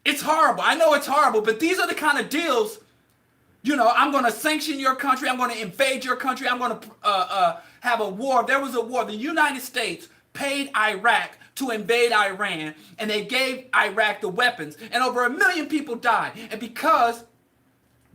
it's horrible. I know it's horrible, but these are the kind of deals. You know, I'm going to sanction your country. I'm going to invade your country. I'm going to have a war. There was a war. The United States paid Iraq to invade Iran, and they gave Iraq the weapons, and over 1 million people died. And because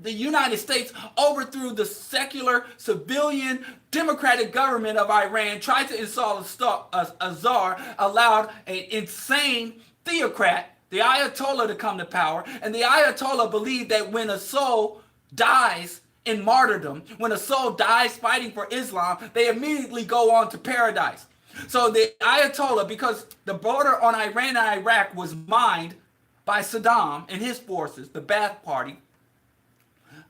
the United States overthrew the secular, civilian, democratic government of Iran, tried to install a czar, allowed an insane theocrat, the Ayatollah, to come to power, and the Ayatollah believed that when a soul dies in martyrdom, when a soul dies fighting for Islam, they immediately go on to paradise. So the Ayatollah, because the border on Iran and Iraq was mined by Saddam and his forces, the Ba'ath Party,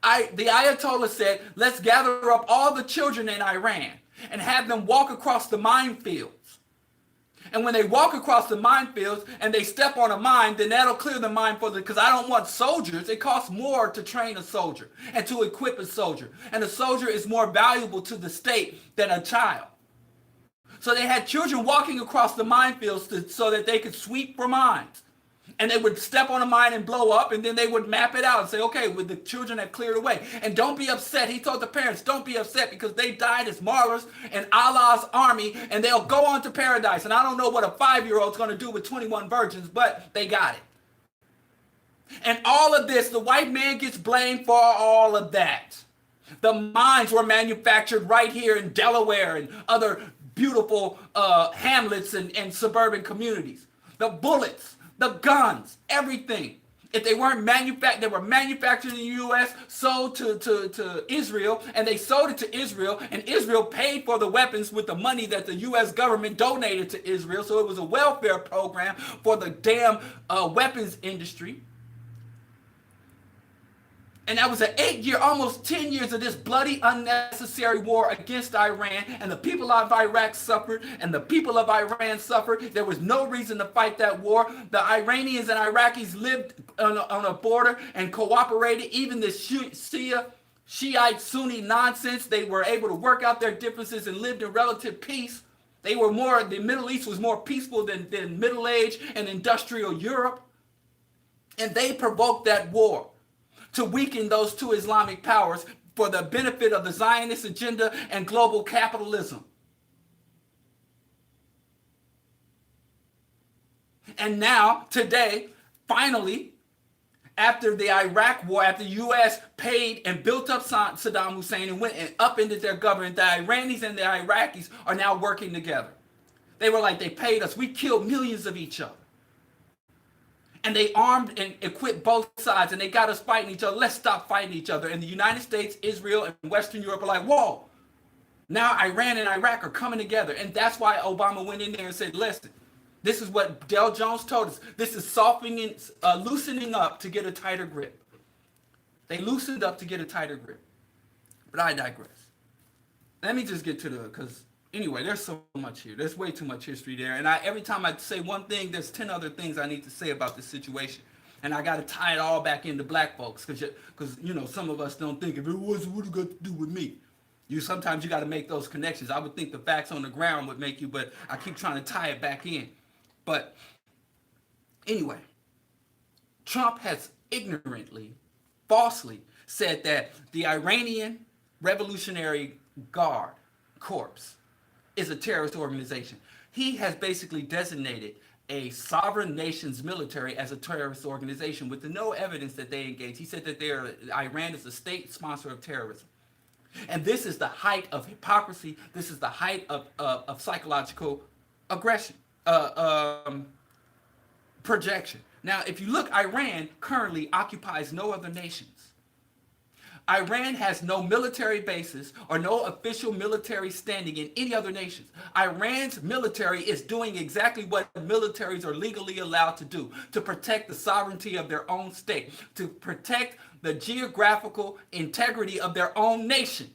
the Ayatollah said, let's gather up all the children in Iran and have them walk across the minefields. And when they walk across the minefields and they step on a mine, then that'll clear the mine for them, because I don't want soldiers. It costs more to train a soldier and to equip a soldier. And a soldier is more valuable to the state than a child. So they had children walking across the minefields so that they could sweep for mines. And they would step on a mine and blow up, and then they would map it out and say, okay, well, the children have cleared away. And don't be upset. He told the parents, don't be upset, because they died as martyrs in Allah's army, and they'll go on to paradise. And I don't know what a 5-year-old's going to do with 21 virgins, but they got it. And all of this, the white man gets blamed for all of that. The mines were manufactured right here in Delaware and other beautiful hamlets and suburban communities. The bullets, the guns, everything. If they weren't manufactured, they were manufactured in the U.S., sold to Israel, and they sold it to Israel, and Israel paid for the weapons with the money that the U.S. government donated to Israel. So it was a welfare program for the damn weapons industry. And that was an 8-year, almost 10 years of this bloody, unnecessary war against Iran. And the people of Iraq suffered, and the people of Iran suffered. There was no reason to fight that war. The Iranians and Iraqis lived on a border and cooperated. Even the Shiite Sunni nonsense, they were able to work out their differences and lived in relative peace. The Middle East was more peaceful than Middle Age and industrial Europe. And they provoked that war to weaken those two Islamic powers for the benefit of the Zionist agenda and global capitalism. And now, today, finally, after the Iraq war, after the U.S. paid and built up Saddam Hussein and went and upended their government, the Iranis and the Iraqis are now working together. They were like, they paid us. We killed millions of each other. And they armed and equipped both sides, and they got us fighting each other. Let's stop fighting each other. And the United States, Israel, and Western Europe are like, whoa, now Iran and Iraq are coming together. And that's why Obama went in there and said, listen, this is what Del Jones told us. This is softening, loosening up to get a tighter grip. They loosened up to get a tighter grip. But I digress. Let me just get to because anyway, there's so much here. There's way too much history there. And every time I say one thing, there's 10 other things I need to say about this situation. And I got to tie it all back into black folks because some of us don't think if it was, what it got to do with me. Sometimes you got to make those connections. I would think the facts on the ground would make you, but I keep trying to tie it back in. But anyway, Trump has ignorantly, falsely said that the Iranian Revolutionary Guard Corps is a terrorist organization. He has basically designated a sovereign nation's military as a terrorist organization with no evidence that they engage. He said that Iran is a state sponsor of terrorism. And this is the height of hypocrisy. This is the height of psychological aggression, projection. Now, if you look, Iran currently occupies no other nations. Iran has no military bases or no official military standing in any other nations. Iran's military is doing exactly what militaries are legally allowed to do, to protect the sovereignty of their own state, to protect the geographical integrity of their own nation.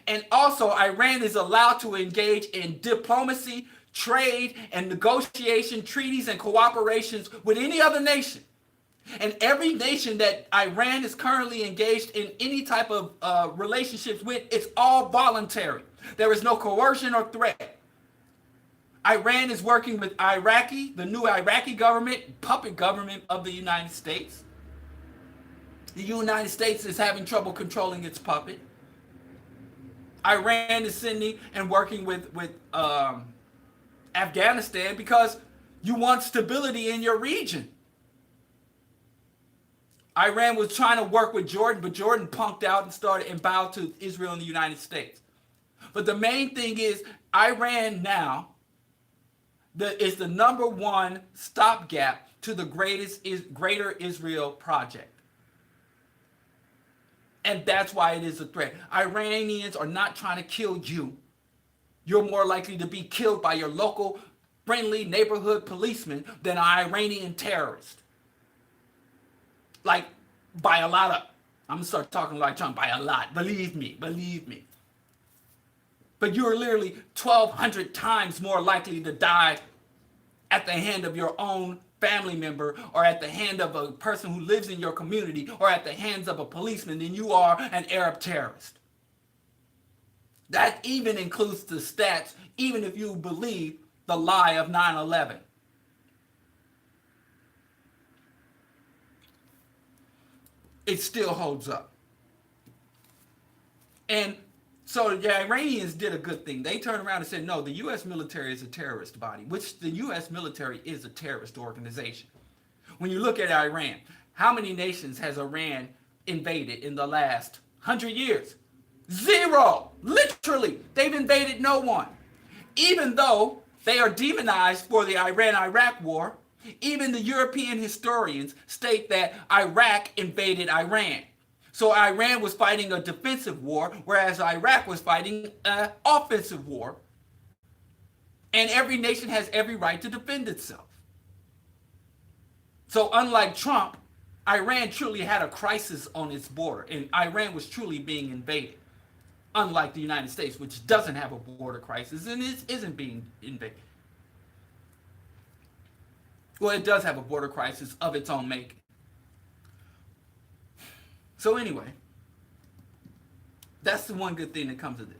And also, Iran is allowed to engage in diplomacy, trade, and negotiation, treaties, and cooperations with any other nation. And every nation that Iran is currently engaged in any type of relationships with, it's all voluntary. There is no coercion or threat. Iran is working with the new Iraqi government, puppet government of the United States. The United States is having trouble controlling its puppet. Iran is sending and working with Afghanistan because you want stability in your region. Iran was trying to work with Jordan, but Jordan punked out and bowed to Israel and the United States. But the main thing is Iran now is the number one stopgap to the greater Israel project. And that's why it is a threat. Iranians are not trying to kill you. You're more likely to be killed by your local friendly neighborhood policeman than an Iranian terrorist. Like, by a lot of, I'm going to start talking like Trump, by a lot. Believe me. But you're literally 1,200 times more likely to die at the hand of your own family member or at the hand of a person who lives in your community or at the hands of a policeman than you are an Arab terrorist. That even includes the stats, even if you believe the lie of 9/11. It still holds up. And so the Iranians did a good thing. They turned around and said, no, the U.S. military is a terrorist body, which the U.S. military is a terrorist organization. When you look at Iran, how many nations has Iran invaded in the last 100 years? Zero. Literally. They've invaded no one. Even though they are demonized for the Iran-Iraq war, Even the European historians state that Iraq invaded Iran. So Iran was fighting a defensive war, whereas Iraq was fighting an offensive war. And every nation has every right to defend itself. So unlike Trump, Iran truly had a crisis on its border, and Iran was truly being invaded. Unlike the United States, which doesn't have a border crisis and isn't being invaded. Well, it does have a border crisis of its own making. So anyway, that's the one good thing that comes of this.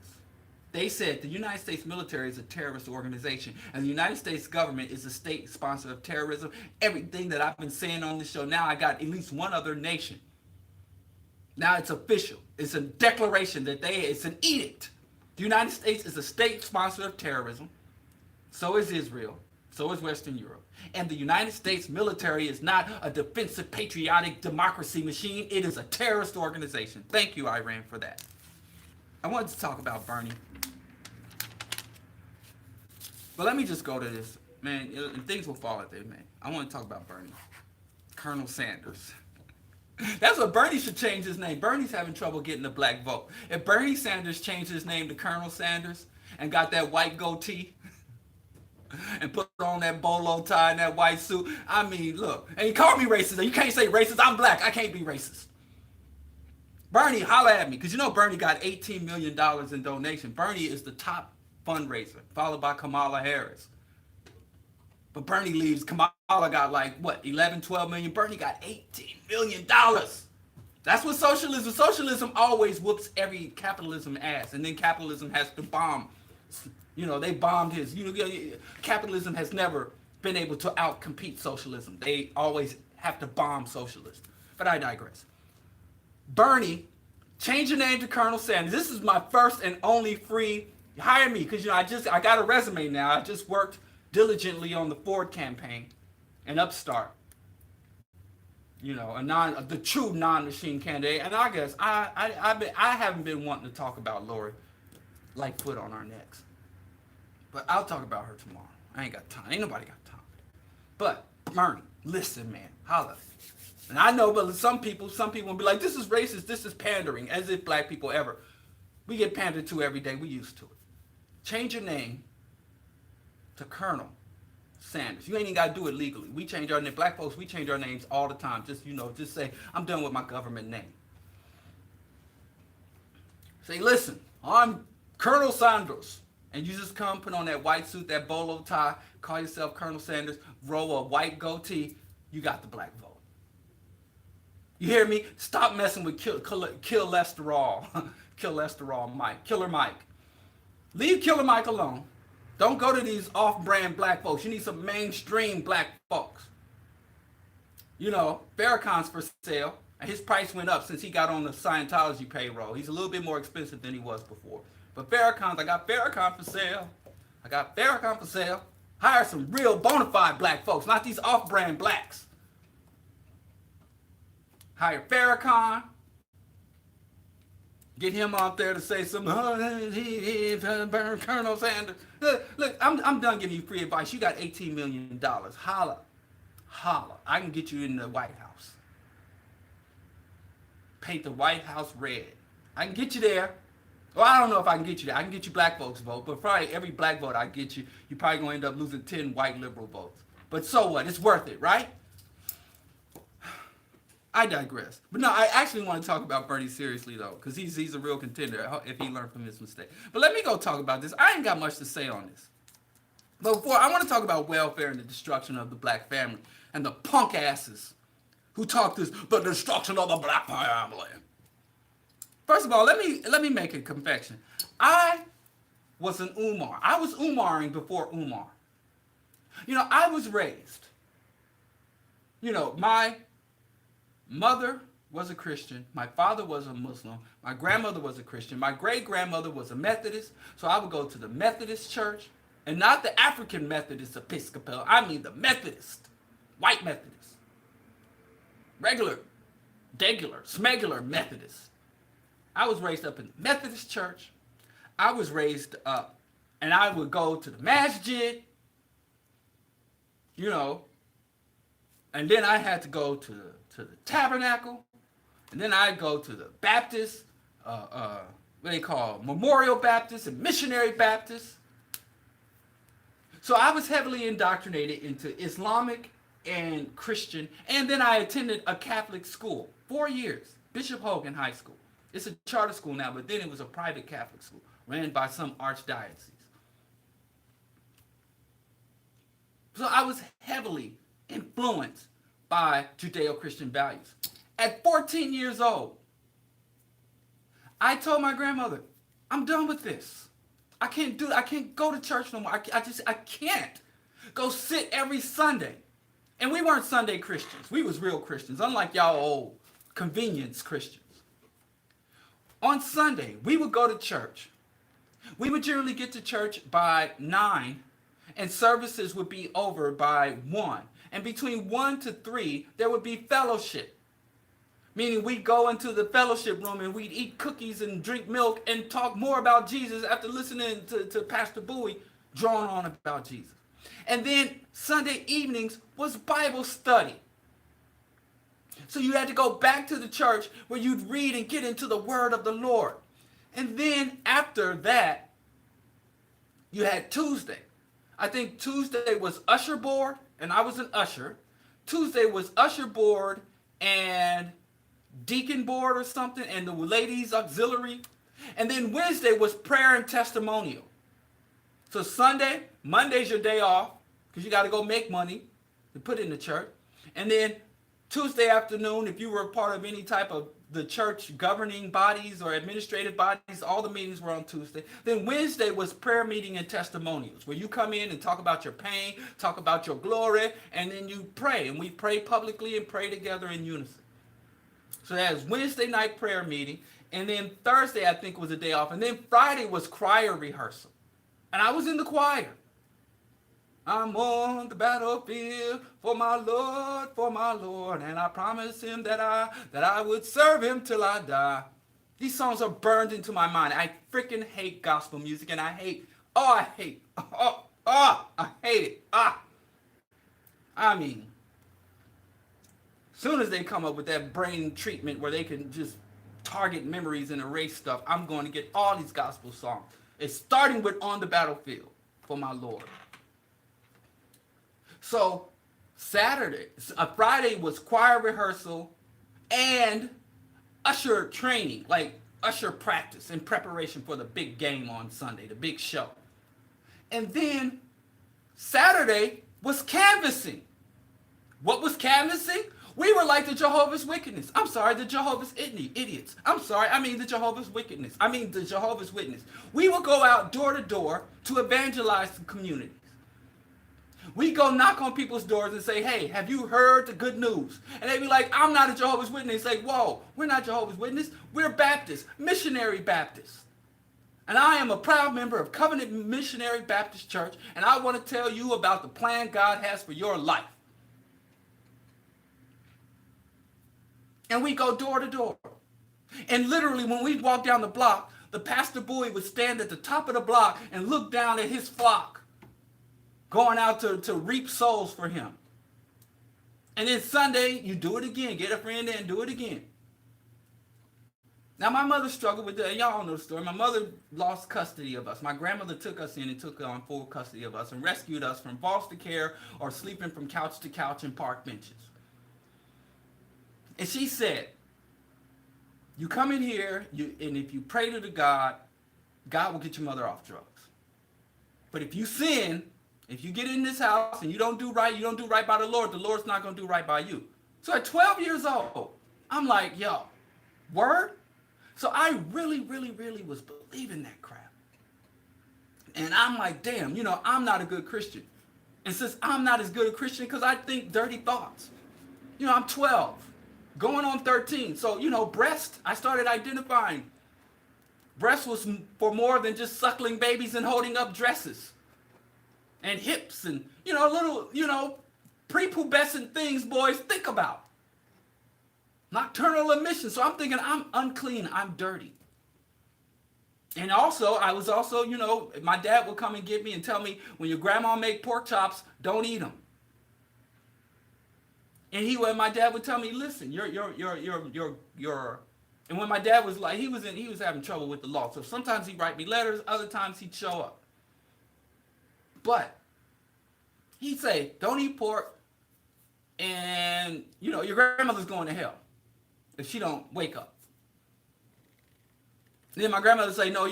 They said the United States military is a terrorist organization, and the United States government is a state sponsor of terrorism. Everything that I've been saying on this show, now I got at least one other nation. Now it's official. It's a declaration that it's an edict. The United States is a state sponsor of terrorism. So is Israel. So is Western Europe. And the United States military is not a defensive, patriotic democracy machine. It is a terrorist organization. Thank you, Iran, for that. I wanted to talk about Bernie. But let me just go to this. Man, things will fall out there, man. I want to talk about Bernie. Colonel Sanders. That's what Bernie should change his name. Bernie's having trouble getting the black vote. If Bernie Sanders changed his name to Colonel Sanders and got that white goatee and put on that bolo tie and that white suit, I mean, look. And he called me racist. You can't say racist. I'm black. I can't be racist. Bernie, holla at me. Because you know Bernie got $18 million in donation. Bernie is the top fundraiser, followed by Kamala Harris. But Bernie leaves. Kamala got like, what, 11, 12 million? Bernie got $18 million. That's what socialism. Socialism always whoops every capitalism ass. And then capitalism has to bomb. You know, they bombed his. Capitalism has never been able to outcompete socialism. They always have to bomb socialism. But I digress. Bernie, change your name to Colonel Sanders. This is my first and only free. Hire me, because I got a resume now. I just worked diligently on the Ford campaign, an upstart, the true non-machine candidate. And I guess I haven't been wanting to talk about Lori Lightfoot on our necks, but I'll talk about her tomorrow. I ain't got time. Ain't nobody got time. But Bernie, listen, man, holla. And I know, but some people will be like, this is racist, this is pandering, as if black people ever. We get pandered to every day. We used to it. Change your name to Colonel Sanders. You ain't even got to do it legally. We change our name. Black folks, we change our names all the time. Just say, I'm done with my government name. Say, listen, I'm Colonel Sanders. And you just come, put on that white suit, that bolo tie, call yourself Colonel Sanders, roll a white goatee, you got the black vote. You hear me? Stop messing with kill Lesterol. Kill Lesterol Mike. Killer Mike. Leave Killer Mike alone. Don't go to these off-brand black folks. You need some mainstream black folks. Farrakhan's for sale. And his price went up since he got on the Scientology payroll. He's a little bit more expensive than he was before. But I got Farrakhan for sale. Hire some real bona fide black folks, not these off-brand blacks. Hire Farrakhan. Get him out there to say something. Burn Colonel Sanders. Look, I'm done giving you free advice. You got $18 million. Holla. I can get you in the White House. Paint the White House red. I can get you there. Well, I don't know if I can get you there. I can get you black folks vote, but probably every black vote I get you, you're probably going to end up losing 10 white liberal votes. But so what? It's worth it, right? I digress. But no, I actually want to talk about Bernie seriously, though, because he's a real contender if he learned from his mistake. But let me go talk about this. I ain't got much to say on this. But before, I want to talk about welfare and the destruction of the black family and the punk asses who talk this, the destruction of the black family. First of all, let me make a confession. I was an Umar. I was Umaring before Umar. I was raised. My mother was a Christian. My father was a Muslim. My grandmother was a Christian. My great-grandmother was a Methodist. So I would go to the Methodist church, and not the African Methodist Episcopal. I mean the Methodist, white Methodist, regular, smegular Methodist. I was raised up in the Methodist church. I was raised up, and I would go to the masjid, And then I had to go to the tabernacle, and then I'd go to the Baptist, what they call Memorial Baptist and Missionary Baptist. So I was heavily indoctrinated into Islamic and Christian, and then I attended a Catholic school, 4 years, Bishop Hogan High School. It's a charter school now, but then it was a private Catholic school ran by some archdiocese. So I was heavily influenced by Judeo-Christian values. At 14 years old, I told my grandmother, I'm done with this. I can't go to church no more. I can't go sit every Sunday. And we weren't Sunday Christians. We was real Christians, unlike y'all old convenience Christians. On Sunday, we would go to church. We would generally get to church by 9, and services would be over by 1. And between 1 to 3, there would be fellowship. Meaning we'd go into the fellowship room and we'd eat cookies and drink milk and talk more about Jesus after listening to Pastor Bowie drone on about Jesus. And then Sunday evenings was Bible study. So you had to go back to the church where you'd read and get into the word of the Lord. And then after that, you had Tuesday. I think Tuesday was usher board, and I was an usher. Tuesday was usher board and deacon board or something, and the ladies auxiliary. And then Wednesday was prayer and testimonial. So Sunday, Monday's your day off, because you got to go make money to put in the church. And then Tuesday afternoon, if you were a part of any type of the church governing bodies or administrative bodies, all the meetings were on Tuesday. Then Wednesday was prayer meeting and testimonials, where you come in and talk about your pain, talk about your glory, and then you pray. And we pray publicly and pray together in unison. So that was Wednesday night prayer meeting. And then Thursday, I think, was a day off. And then Friday was choir rehearsal. And I was in the choir. I'm on the battlefield for my Lord, and I promised him that I would serve him till I die. These songs are burned into my mind. I freaking hate gospel music, and I hate it. I mean, soon as they come up with that brain treatment where they can just target memories and erase stuff, I'm going to get all these gospel songs. It's starting with On the Battlefield for my Lord. So Friday was choir rehearsal and usher training, like usher practice in preparation for the big game on Sunday, the big show. And then Saturday was canvassing. What was canvassing? We were like the Jehovah's Witness. I'm sorry, the Jehovah's idiots. The Jehovah's Witness. The Jehovah's Witness. We will go out door to door to evangelize the communities. We go knock on people's doors and say, hey, have you heard the good news? And they be like, I'm not a Jehovah's Witness. Say, whoa, we're not Jehovah's Witness. We're Baptists, Missionary Baptists. And I am a proud member of Covenant Missionary Baptist Church, and I want to tell you about the plan God has for your life. And we go door to door. And literally, when we walk down the block, the Pastor Bowie would stand at the top of the block and look down at his flock, going out to reap souls for him. And then Sunday, you do it again. Get a friend there and do it again. Now, my mother struggled with that. Y'all know the story. My mother lost custody of us. My grandmother took us in and took on full custody of us and rescued us from foster care or sleeping from couch to couch in park benches. And she said, you come in here, and if you pray to the God will get your mother off drugs. But if you sin, if you get in this house and you don't do right by the Lord's not going to do right by you. So at 12 years old, I'm like, yo, word? So I really, really, really was believing that crap. And I'm like, damn, I'm not a good Christian. And since I'm not as good a Christian because I think dirty thoughts. I'm 12, going on 13. So, breast, I started identifying. Breast was for more than just suckling babies and holding up dresses. And hips and, little, prepubescent things boys think about. Nocturnal emission. So I'm thinking I'm unclean. I'm dirty. And also, I was also, my dad would come and get me and tell me, when your grandma make pork chops, don't eat them. And my dad would tell me, listen, and when my dad was like, he was having trouble with the law. So sometimes he'd write me letters, other times he'd show up. But he'd say, don't eat pork, and your grandmother's going to hell if she don't wake up. And then my grandmother say, no,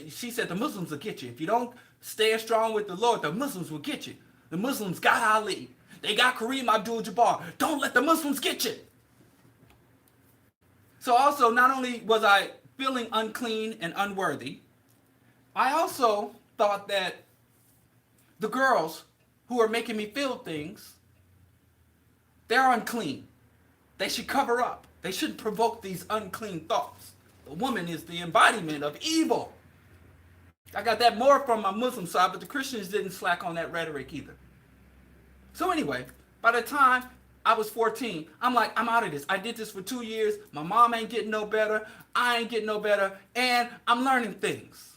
she said the Muslims will get you. If you don't stand strong with the Lord, the Muslims will get you. The Muslims got Ali. They got Kareem Abdul-Jabbar. Don't let the Muslims get you. So also, not only was I feeling unclean and unworthy, I also thought that the girls who are making me feel things, they're unclean. They should cover up. They shouldn't provoke these unclean thoughts. The woman is the embodiment of evil. I got that more from my Muslim side, but the Christians didn't slack on that rhetoric either. So anyway, by the time I was 14, I'm like, I'm out of this. I did this for 2 years. My mom ain't getting no better. I ain't getting no better. And I'm learning things.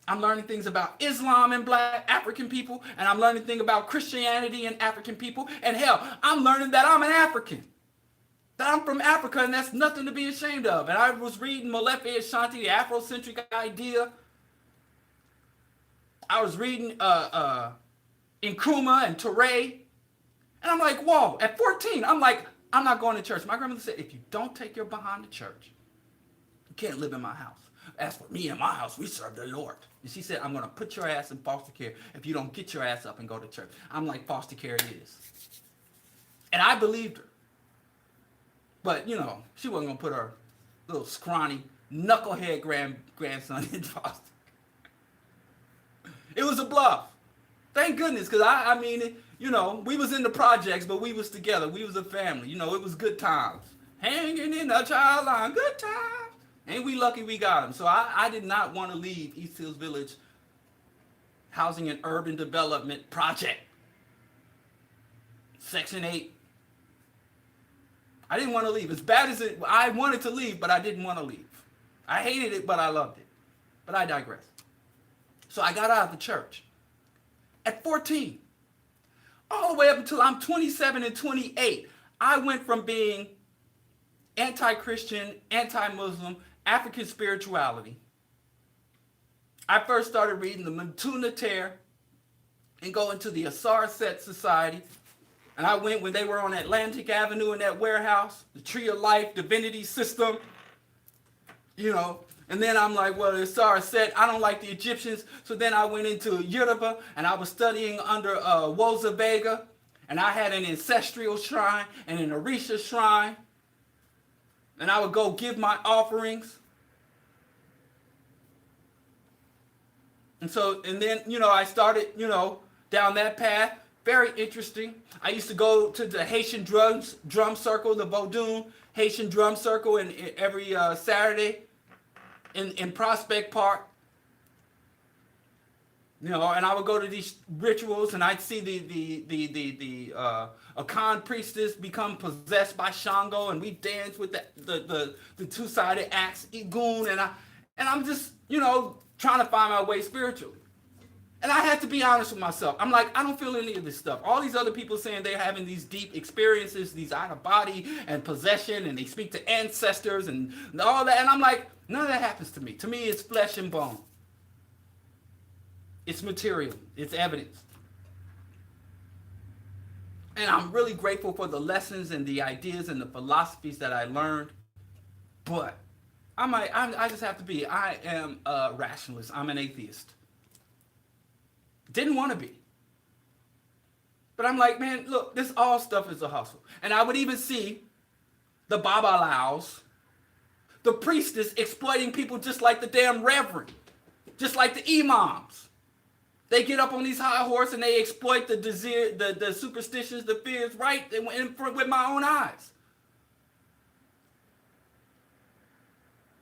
I'm learning things about Islam and black African people. And I'm learning things about Christianity and African people. And hell, I'm learning that I'm an African. That I'm from Africa, and that's nothing to be ashamed of. And I was reading Molefe Ashanti, the Afrocentric idea. I was reading Nkrumah and Touré. And I'm like, whoa, at 14, I'm like, I'm not going to church. My grandmother said, if you don't take your behind to church, you can't live in my house. As for me and my house, we serve the Lord. And she said, I'm going to put your ass in foster care if you don't get your ass up and go to church. I'm like, foster care it is. And I believed her. But, she wasn't going to put her little scrawny, knucklehead grandson in foster. It was a bluff. Thank goodness, because I mean, we was in the projects, but we was together. We was a family. It was good times. Hanging in the child line, good times. Ain't we lucky we got them. So I did not want to leave East Hills Village Housing and Urban Development Project. Section 8. I didn't want to leave. As bad as I wanted to leave, but I didn't want to leave. I hated it, but I loved it. But I digress. So I got out of the church at 14. All the way up until I'm 27 and 28, I went from being anti-Christian, anti-Muslim, African spirituality. I first started reading the Mutuna Tear and going to the Asar Set Society. And I went when they were on Atlantic Avenue in that warehouse, the Tree of Life, Divinity System, And then I'm like, well, the Asar Set, I don't like the Egyptians. So then I went into Yoruba, and I was studying under Woza Vega. And I had an ancestral shrine and an Orisha shrine. And I would go give my offerings. And then, I started, down that path. Very interesting. I used to go to the Haitian drum circle, the Vodun Haitian drum circle every Saturday in Prospect Park. And I would go to these rituals, and I'd see the Akan priestess become possessed by Shango, and we dance with the two-sided axe, Igun, and I'm just, trying to find my way spiritually. And I had to be honest with myself. I'm like, I don't feel any of this stuff. All these other people saying they're having these deep experiences, these out of body and possession, and they speak to ancestors and all that. And I'm like, none of that happens to me. To me, it's flesh and bone. It's material. It's evidence. And I'm really grateful for the lessons and the ideas and the philosophies that I learned. But I just have to be. I am a rationalist. I'm an atheist. Didn't want to be. But I'm like, man, look, this all stuff is a hustle. And I would even see the Babalaos, the priestess exploiting people just like the damn reverend, just like the imams. They get up on these high horse and they exploit the superstitions, the fears, right with my own eyes.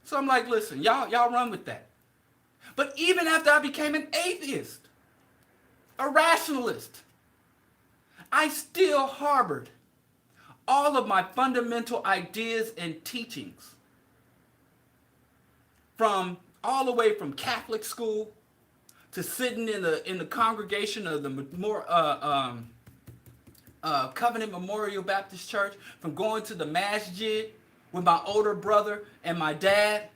So I'm like, listen, y'all run with that. But even after I became an atheist, a rationalist, I still harbored all of my fundamental ideas and teachings from all the way from Catholic school to sitting in the congregation of the more Covenant Memorial Baptist Church, from going to the masjid with my older brother and my dad,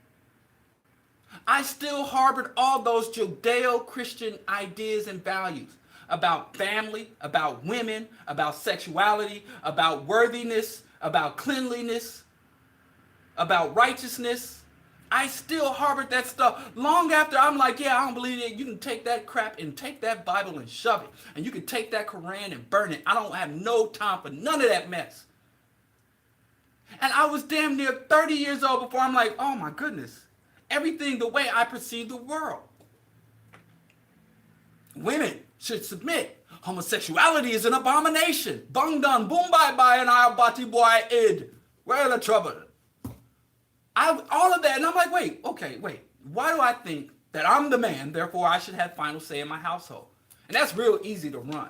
I still harbored all those Judeo-Christian ideas and values about family, about women, about sexuality, about worthiness, about cleanliness, about righteousness. I still harbored that stuff long after I'm like, yeah, I don't believe it. You can take that crap and take that Bible and shove it. And you can take that Quran and burn it. I don't have no time for none of that mess. And I was damn near 30 years old before I'm like, oh my goodness. Everything the way I perceive the world. Women should submit. Homosexuality is an abomination. Bang dun, boom bye bye, and I'll bati boy id. Where the trouble? All of that, and I'm like, wait. Why do I think that I'm the man, therefore I should have final say in my household? And that's real easy to run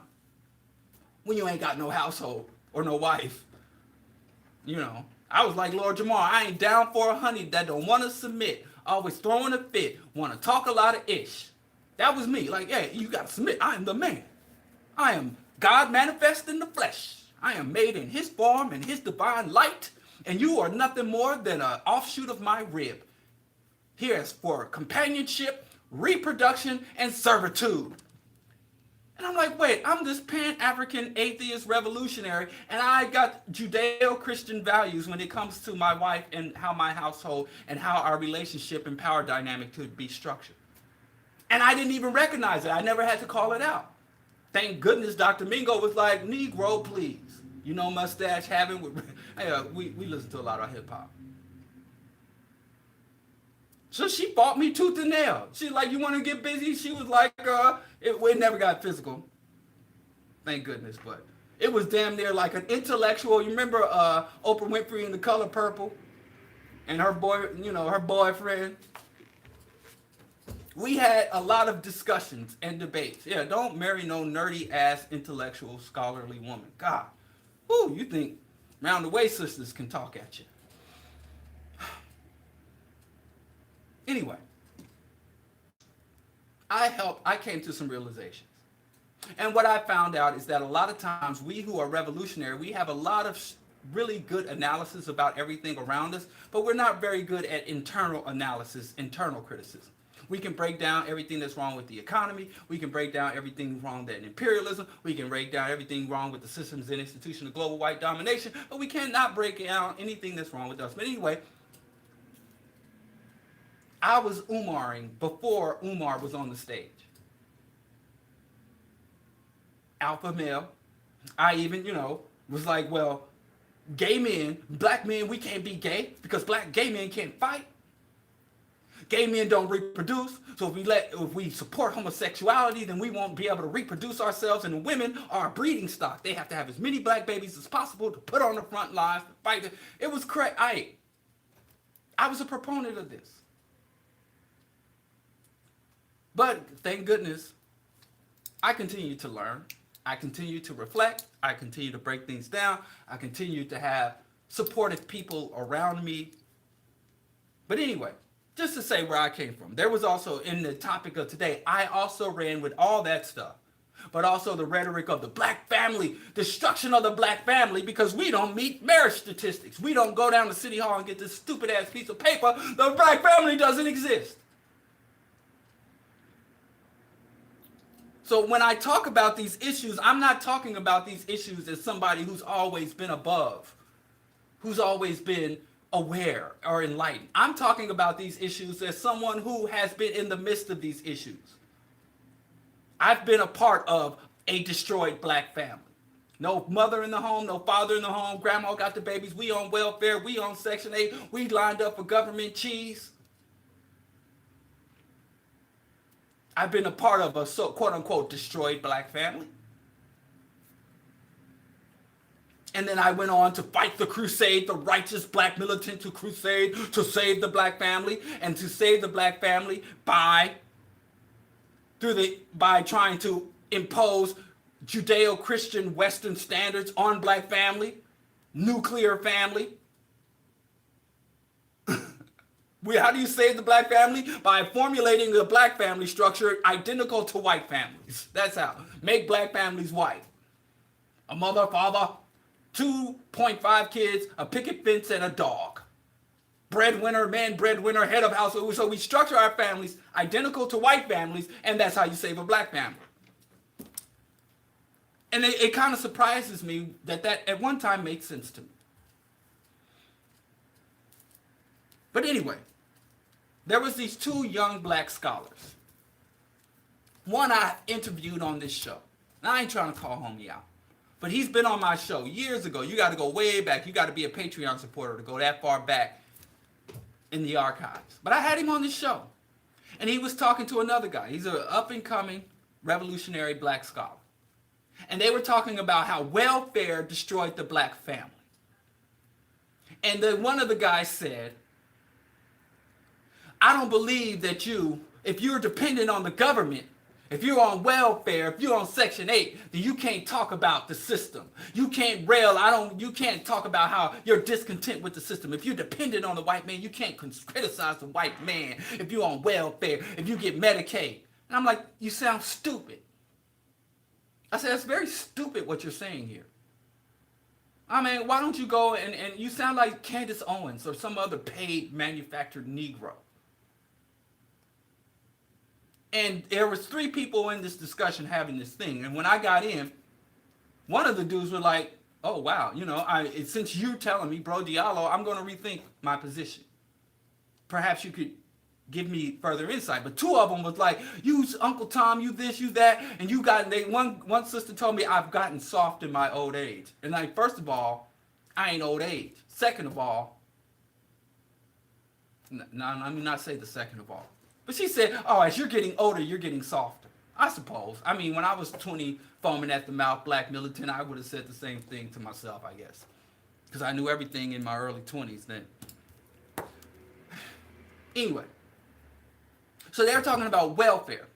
when you ain't got no household or no wife. You know, I was like Lord Jamar, I ain't down for a honey that don't want to submit, always throwing a fit, want to talk a lot of ish. That was me. Like, hey, you got to submit. I am the man. I am God manifest in the flesh. I am made in his form and his divine light. And you are nothing more than an offshoot of my rib. Here's for companionship, reproduction, and servitude. And I'm like, wait, I'm this Pan-African atheist revolutionary, and I got Judeo-Christian values when it comes to my wife and how my household and how our relationship and power dynamic could be structured. And I didn't even recognize it. I never had to call it out. Thank goodness Dr. Mingo was like, Negro, please. You know, mustache having with, we listen to a lot of hip hop. So she fought me tooth and nail. She's like, you want to get busy? She was like, it never got physical. Thank goodness, but it was damn near like an intellectual. You remember Oprah Winfrey in The Color Purple? And her her boyfriend? We had a lot of discussions and debates. Yeah, don't marry no nerdy ass intellectual scholarly woman. God. Ooh, you think round the way sisters can talk at you. Anyway, I came to some realizations. And what I found out is that a lot of times we who are revolutionary, we have a lot of really good analysis about everything around us, but we're not very good at internal analysis, internal criticism. We can break down everything that's wrong with the economy. We can break down everything wrong with imperialism. We can break down everything wrong with the systems and institution of global white domination. But we cannot break down anything that's wrong with us. But anyway, I was Umaring before Umar was on the stage. Alpha male. I even, was like, well, gay men, black men, we can't be gay because gay men can't fight. Gay men don't reproduce, so if we support homosexuality, then we won't be able to reproduce ourselves, and women are a breeding stock. They have to have as many black babies as possible to put on the front lines to fight. It was crazy. I was a proponent of this. But thank goodness, I continue to learn. I continue to reflect. I continue to break things down. I continue to have supportive people around me. But anyway, just to say where I came from, there was also, in the topic of today, I also ran with all that stuff, but also the rhetoric of the black family, destruction of the black family, because we don't meet marriage statistics. We don't go down to City Hall and get this stupid ass piece of paper. The black family doesn't exist. So when I talk about these issues, I'm not talking about these issues as somebody who's always been above, who's always been aware or enlightened. I'm talking about these issues as someone who has been in the midst of these issues. I've been a part of a destroyed black family. No mother in the home, no father in the home, grandma got the babies, we on welfare, we on Section 8, we lined up for government cheese. I've been a part of a quote-unquote destroyed black family. And then I went on to fight the crusade, the righteous black militant to crusade to save the black family, and to save the black family by trying to impose Judeo-Christian Western standards on black family, nuclear family. How do you save the black family? By formulating the black family structure identical to white families. That's how. Make black families white. A mother, father, 2.5 kids, a picket fence, and a dog. Breadwinner, man, breadwinner, head of household. So we structure our families identical to white families, and that's how you save a black family. And it kind of surprises me that at one time made sense to me. But anyway, there was these two young black scholars. One I interviewed on this show. And I ain't trying to call homie out. But he's been on my show years ago. You got to go way back. You got to be a Patreon supporter to go that far back in the archives. But I had him on this show. And he was talking to another guy. He's an up-and-coming revolutionary black scholar. And they were talking about how welfare destroyed the black family. And then one of the guys said, I don't believe that if you're dependent on the government, if you're on welfare, if you're on Section 8, then you can't talk about the system. You can't you can't talk about how you're discontent with the system. If you're dependent on the white man, you can't criticize the white man. If you're on welfare, if you get Medicaid. And I'm like, you sound stupid. I said, that's very stupid what you're saying here. I mean, why don't you go and you sound like Candace Owens or some other paid manufactured Negro. And there was 3 people in this discussion having this thing. And when I got in, one of the dudes were like, oh, wow, since you're telling me, bro, Diallo, I'm going to rethink my position. Perhaps you could give me further insight. But 2 of them was like, you Uncle Tom, you this, you that. And one sister told me I've gotten soft in my old age. And like, first of all, I ain't old age. Second of all, let me not say the second of all. But she said, oh, as you're getting older, you're getting softer. I suppose. I mean, when I was 20, foaming at the mouth, black militant, I would have said the same thing to myself, I guess. Because I knew everything in my early 20s then. Anyway. So they're talking about welfare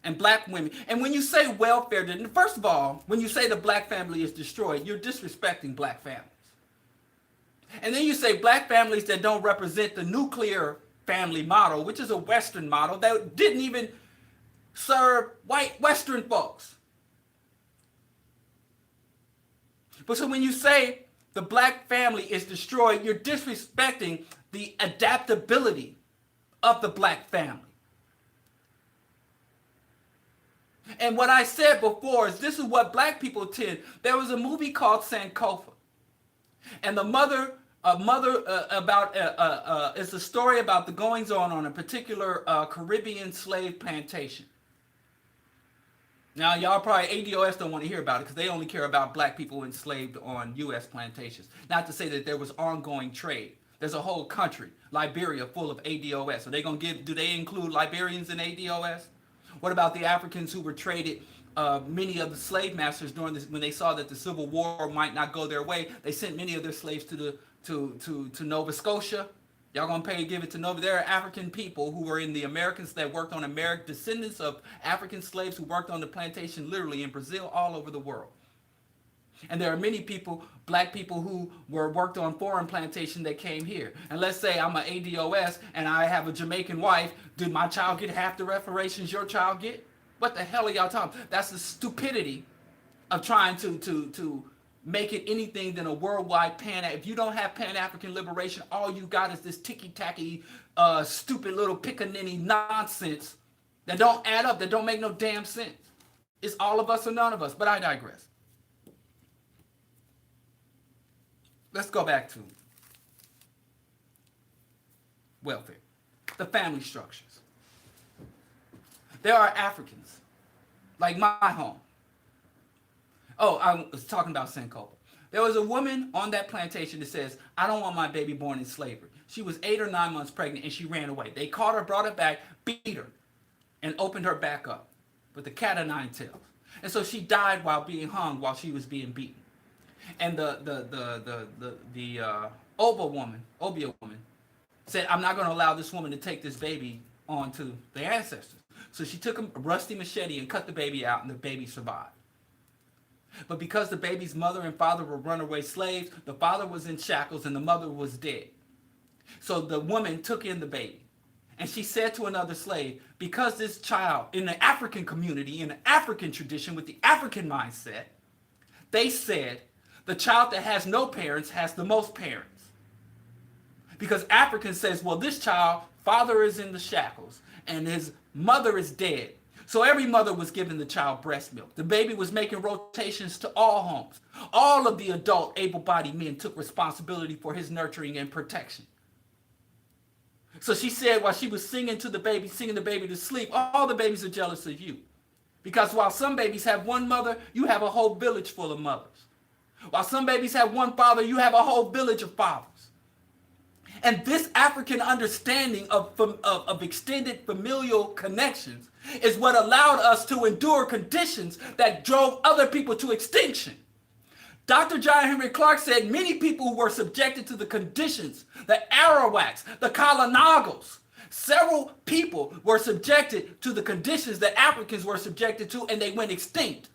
and black women. And when you say welfare, then first of all, when you say the black family is destroyed, you're disrespecting black families. And then you say black families that don't represent the nuclear family model, which is a Western model that didn't even serve white Western folks. But so when you say the black family is destroyed, you're disrespecting the adaptability of the black family. And what I said before is this is what black people tend. There was a movie called Sankofa. And the mother it's a story about the goings on a particular Caribbean slave plantation. Now, y'all probably ADOS don't want to hear about it because they only care about black people enslaved on U.S. plantations. Not to say that there was ongoing trade. There's a whole country, Liberia, full of ADOS. So do they include Liberians in ADOS? What about the Africans who were traded? Many of the slave masters during this, when they saw that the Civil War might not go their way, they sent many of their slaves to Nova Scotia. Y'all gonna give it to Nova. There are African people who were in the Americans that worked on descendants of African slaves who worked on the plantation literally in Brazil, all over the world. And there are many people, black people who worked on foreign plantation that came here. And let's say I'm an ADOS and I have a Jamaican wife. Did my child get half the reparations your child get? What the hell are y'all talking? That's the stupidity of trying to make it anything than a worldwide if you don't have Pan-African liberation, all you got is this ticky-tacky, stupid little pickaninny nonsense that don't add up, that don't make no damn sense. It's all of us or none of us, but I digress. Let's go back to welfare, the family structures. There are Africans, like my home. Oh, I was talking about Sankofa. There was a woman on that plantation that says, I don't want my baby born in slavery. She was 8 or 9 months pregnant and she ran away. They caught her, brought her back, beat her, and opened her back up with the cat o' nine tails. And so she died while being hung while she was being beaten. And the Obia woman said, I'm not going to allow this woman to take this baby on to the ancestors. So she took a rusty machete and cut the baby out, and the baby survived. But because the baby's mother and father were runaway slaves, the father was in shackles and the mother was dead. So the woman took in the baby. And she said to another slave, because this child, in the African community, in the African tradition, with the African mindset, they said the child that has no parents has the most parents. Because African says, well, this child, father is in the shackles and his mother is dead. So every mother was giving the child breast milk. The baby was making rotations to all homes. All of the adult able-bodied men took responsibility for his nurturing and protection. So she said while she was singing the baby to sleep, all the babies are jealous of you. Because while some babies have one mother, you have a whole village full of mothers. While some babies have one father, you have a whole village of fathers. And this African understanding of extended familial connections is what allowed us to endure conditions that drove other people to extinction. Dr. John Henry Clarke said many people were subjected to the conditions, the Arawaks, the Kalanagos. Several people were subjected to the conditions that Africans were subjected to, and they went extinct.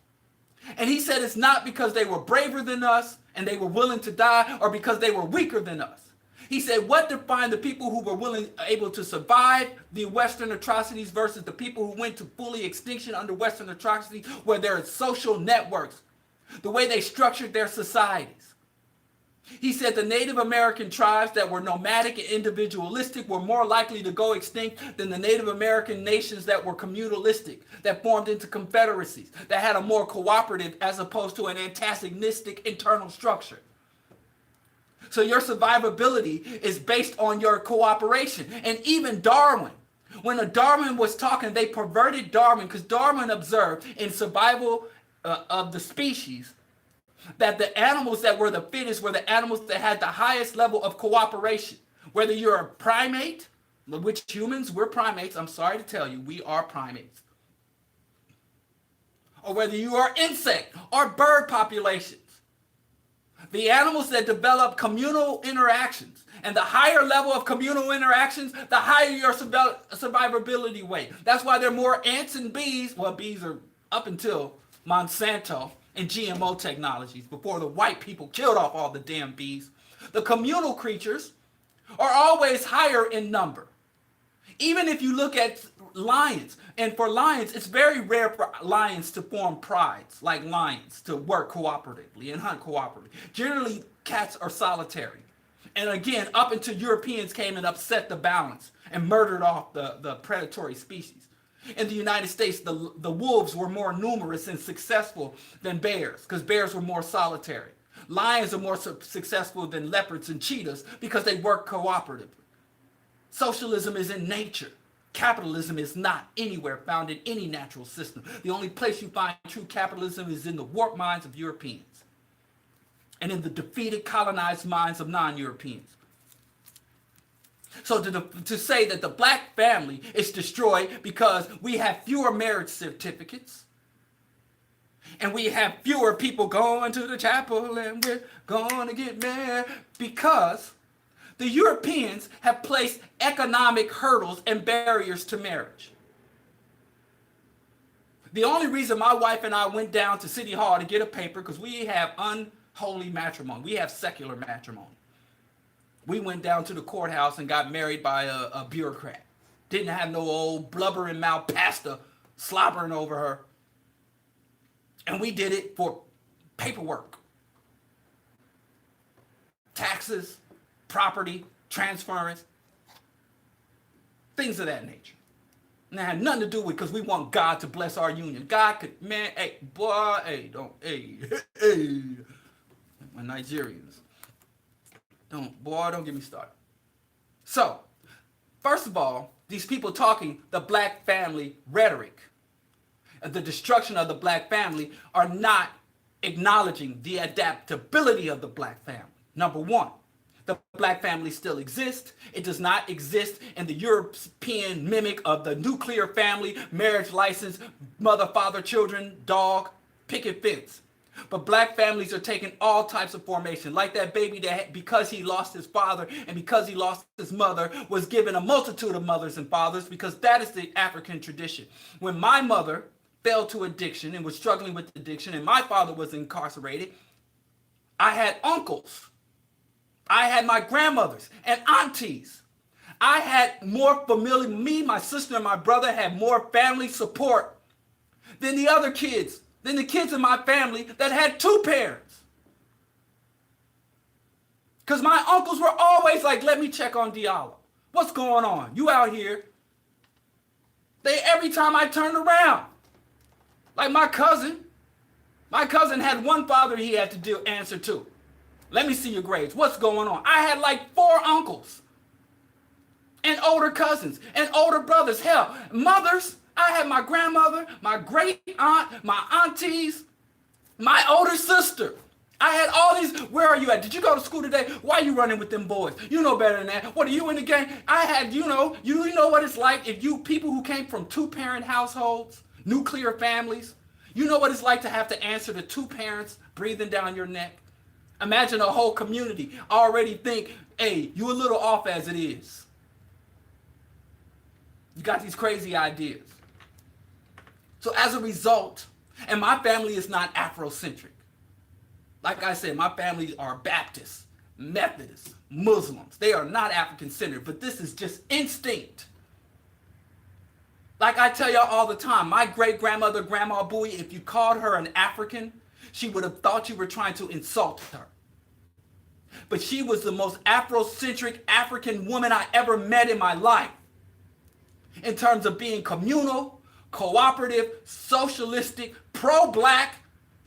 And he said it's not because they were braver than us and they were willing to die, or because they were weaker than us. He said what defined the people who were able to survive the Western atrocities versus the people who went to fully extinction under Western atrocities were their social networks, the way they structured their societies. He said the Native American tribes that were nomadic and individualistic were more likely to go extinct than the Native American nations that were communalistic, that formed into confederacies, that had a more cooperative as opposed to an antagonistic internal structure. So your survivability is based on your cooperation. And even Darwin, when Darwin was talking, they perverted Darwin because Darwin observed in survival of the species that the animals that were the fittest were the animals that had the highest level of cooperation. Whether you're a primate, which humans, we're primates. I'm sorry to tell you, we are primates. Or whether you are insect or bird populations. The animals that develop communal interactions, and the higher level of communal interactions, the higher your survivability rate. That's why there are more ants and bees. Well, bees are up until Monsanto and GMO technologies, before the white people killed off all the damn bees. The communal creatures are always higher in number. Even if you look at lions, and for lions, it's very rare for lions to form prides, like lions, to work cooperatively and hunt cooperatively. Generally, cats are solitary. And again, up until Europeans came and upset the balance and murdered off the predatory species. In the United States, the wolves were more numerous and successful than bears, because bears were more solitary. Lions are more successful than leopards and cheetahs because they work cooperatively. Socialism is in nature. Capitalism is not anywhere found in any natural system. The only place you find true capitalism is in the warped minds of Europeans and in the defeated, colonized minds of non-Europeans. So to say that the black family is destroyed because we have fewer marriage certificates and we have fewer people going to the chapel and we're going to get married because the Europeans have placed economic hurdles and barriers to marriage. The only reason my wife and I went down to City Hall to get a paper, because we have unholy matrimony. We have secular matrimony. We went down to the courthouse and got married by a bureaucrat. Didn't have no old blubbering mouth pastor slobbering over her. And we did it for paperwork. Taxes, property, transference, things of that nature. And it had nothing to do with because we want God to bless our union. God could, man, hey, boy, hey, don't, hey, my Nigerians. Don't get me started. So, first of all, these people talking the black family rhetoric, the destruction of the black family, are not acknowledging the adaptability of the black family. Number one, the black family still exists. It does not exist in the European mimic of the nuclear family, marriage license, mother, father, children, dog, picket fence. But black families are taking all types of formation, like that baby that, because he lost his father and because he lost his mother, was given a multitude of mothers and fathers, because that is the African tradition. When my mother fell to addiction and was struggling with addiction and my father was incarcerated, I had uncles. I had my grandmothers and aunties. I had more familiar, me, my sister, and my brother had more family support than the other kids than the kids in my family that had two parents. Because my uncles were always like, let me check on Diallo. What's going on? You out here? Every time I turned around, like my cousin had one father he had to answer to. Let me see your grades. What's going on? I had like 4 uncles and older cousins and older brothers. Hell, mothers. I had my grandmother, my great aunt, my aunties, my older sister. I had all these. Where are you at? Did you go to school today? Why are you running with them boys? You know better than that. What, are you in the game? I had, you know what it's like if you people who came from 2-parent households, nuclear families, you know what it's like to have to answer to 2 parents breathing down your neck. Imagine a whole community already think, hey, you a little off as it is. You got these crazy ideas. So as a result, and my family is not Afrocentric. Like I said, my family are Baptists, Methodists, Muslims. They are not African-centered, but this is just instinct. Like I tell y'all all the time, my great-grandmother, Grandma Bowie, if you called her an African, she would have thought you were trying to insult her. But she was the most Afrocentric African woman I ever met in my life. In terms of being communal, cooperative, socialistic, pro-black,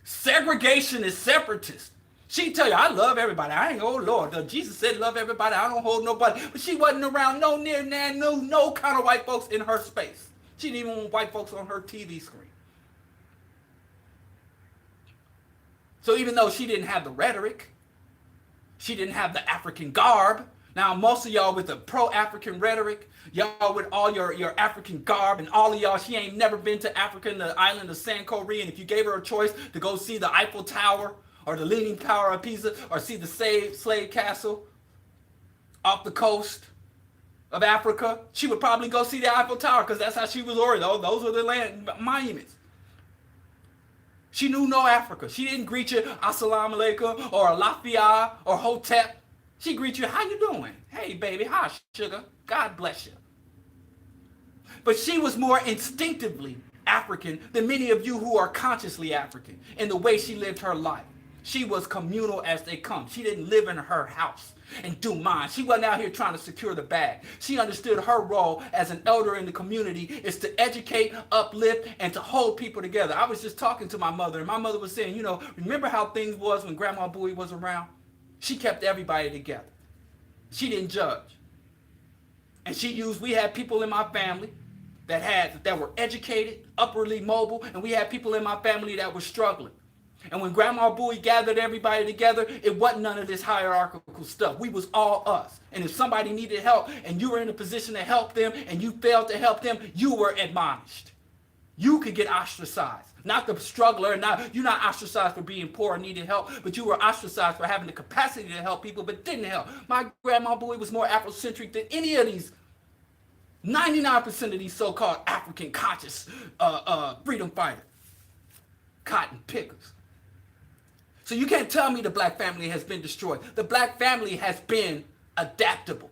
segregationist, separatist. She'd tell you, I love everybody. I ain't, oh Lord, Jesus said love everybody. I don't hold nobody. But she wasn't around no kind of white folks in her space. She didn't even want white folks on her TV screen. So even though she didn't have the rhetoric, she didn't have the African garb. Now, most of y'all with the pro-African rhetoric, y'all with all your African garb, and all of y'all, she ain't never been to Africa and the island of Sankoria, and if you gave her a choice to go see the Eiffel Tower or the Leaning Tower of Pisa or see the slave castle off the coast of Africa, she would probably go see the Eiffel Tower because that's how she was oriented. Those are the land monuments. She knew no Africa. She didn't greet you Assalamu alaikum or Lafia or Hotep. She greet you, how you doing? Hey, baby, hi, sugar. God bless you. But she was more instinctively African than many of you who are consciously African in the way she lived her life. She was communal as they come. She didn't live in her house and do mine. She wasn't out here trying to secure the bag. She understood her role as an elder in the community is to educate, uplift, and to hold people together. I was just talking to my mother, and my mother was saying, you know, remember how things was when Grandma Bowie was around? She kept everybody together. She didn't judge. And we had people in my family that were educated, upwardly mobile, and we had people in my family that were struggling. And when Grandma Bowie gathered everybody together, it wasn't none of this hierarchical stuff. We was all us. And if somebody needed help and you were in a position to help them and you failed to help them, you were admonished. You could get ostracized. Not the struggler, you're not ostracized for being poor and needing help, but you were ostracized for having the capacity to help people but didn't help. My Grandma Bowie was more Afrocentric than any of these 99% of these so-called African conscious freedom fighters, cotton pickers. So you can't tell me the black family has been destroyed. The black family has been adaptable.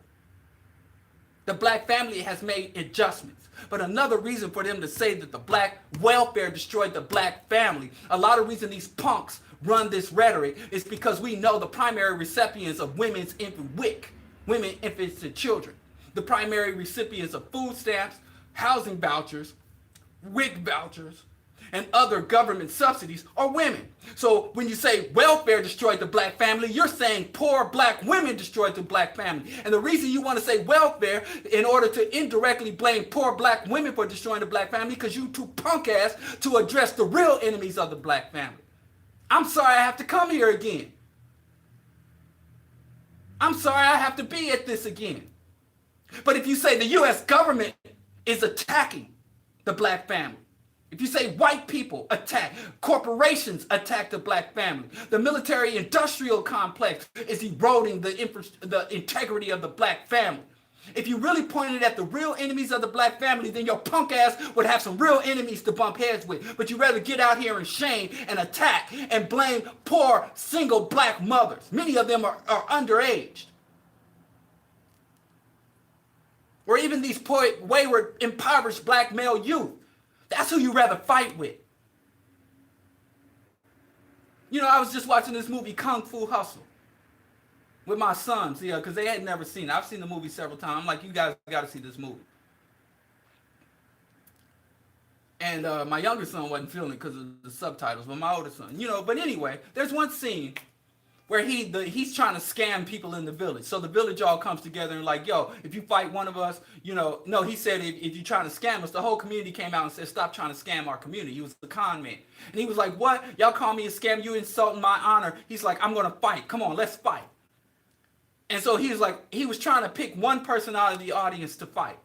The black family has made adjustments. But another reason for them to say that the black welfare destroyed the black family, a lot of reason these punks run this rhetoric is because we know the primary recipients of women's WIC, women, infants, and children. The primary recipients of food stamps, housing vouchers, WIC vouchers, and other government subsidies are women. So when you say welfare destroyed the black family, you're saying poor black women destroyed the black family. And the reason you want to say welfare in order to indirectly blame poor black women for destroying the black family because you too punk ass to address the real enemies of the black family. I'm sorry I have to come here again. I'm sorry I have to be at this again. But if you say the U.S. government is attacking the black family, if you say white people attack, corporations attack the black family, the military-industrial complex is eroding the integrity of the black family. If you really pointed at the real enemies of the black family, then your punk ass would have some real enemies to bump heads with. But you'd rather get out here and shame and attack and blame poor single black mothers. Many of them are underage. Or even these poor, wayward, impoverished black male youth. That's who you rather fight with. I was just watching this movie, Kung Fu Hustle, with my sons, because they had never seen it. I've seen the movie several times. I'm like, you guys got to see this movie. And my younger son wasn't feeling it because of the subtitles, but my older son, But anyway, there's one scene where he's trying to scam people in the village. So the village all comes together and like, yo, if you fight one of us, no, he said, if you're trying to scam us, the whole community came out and said, stop trying to scam our community. He was the con man. And he was like, what? Y'all call me a scam? You insulting my honor. He's like, I'm going to fight. Come on, let's fight. And so he was trying to pick one person out of the audience to fight.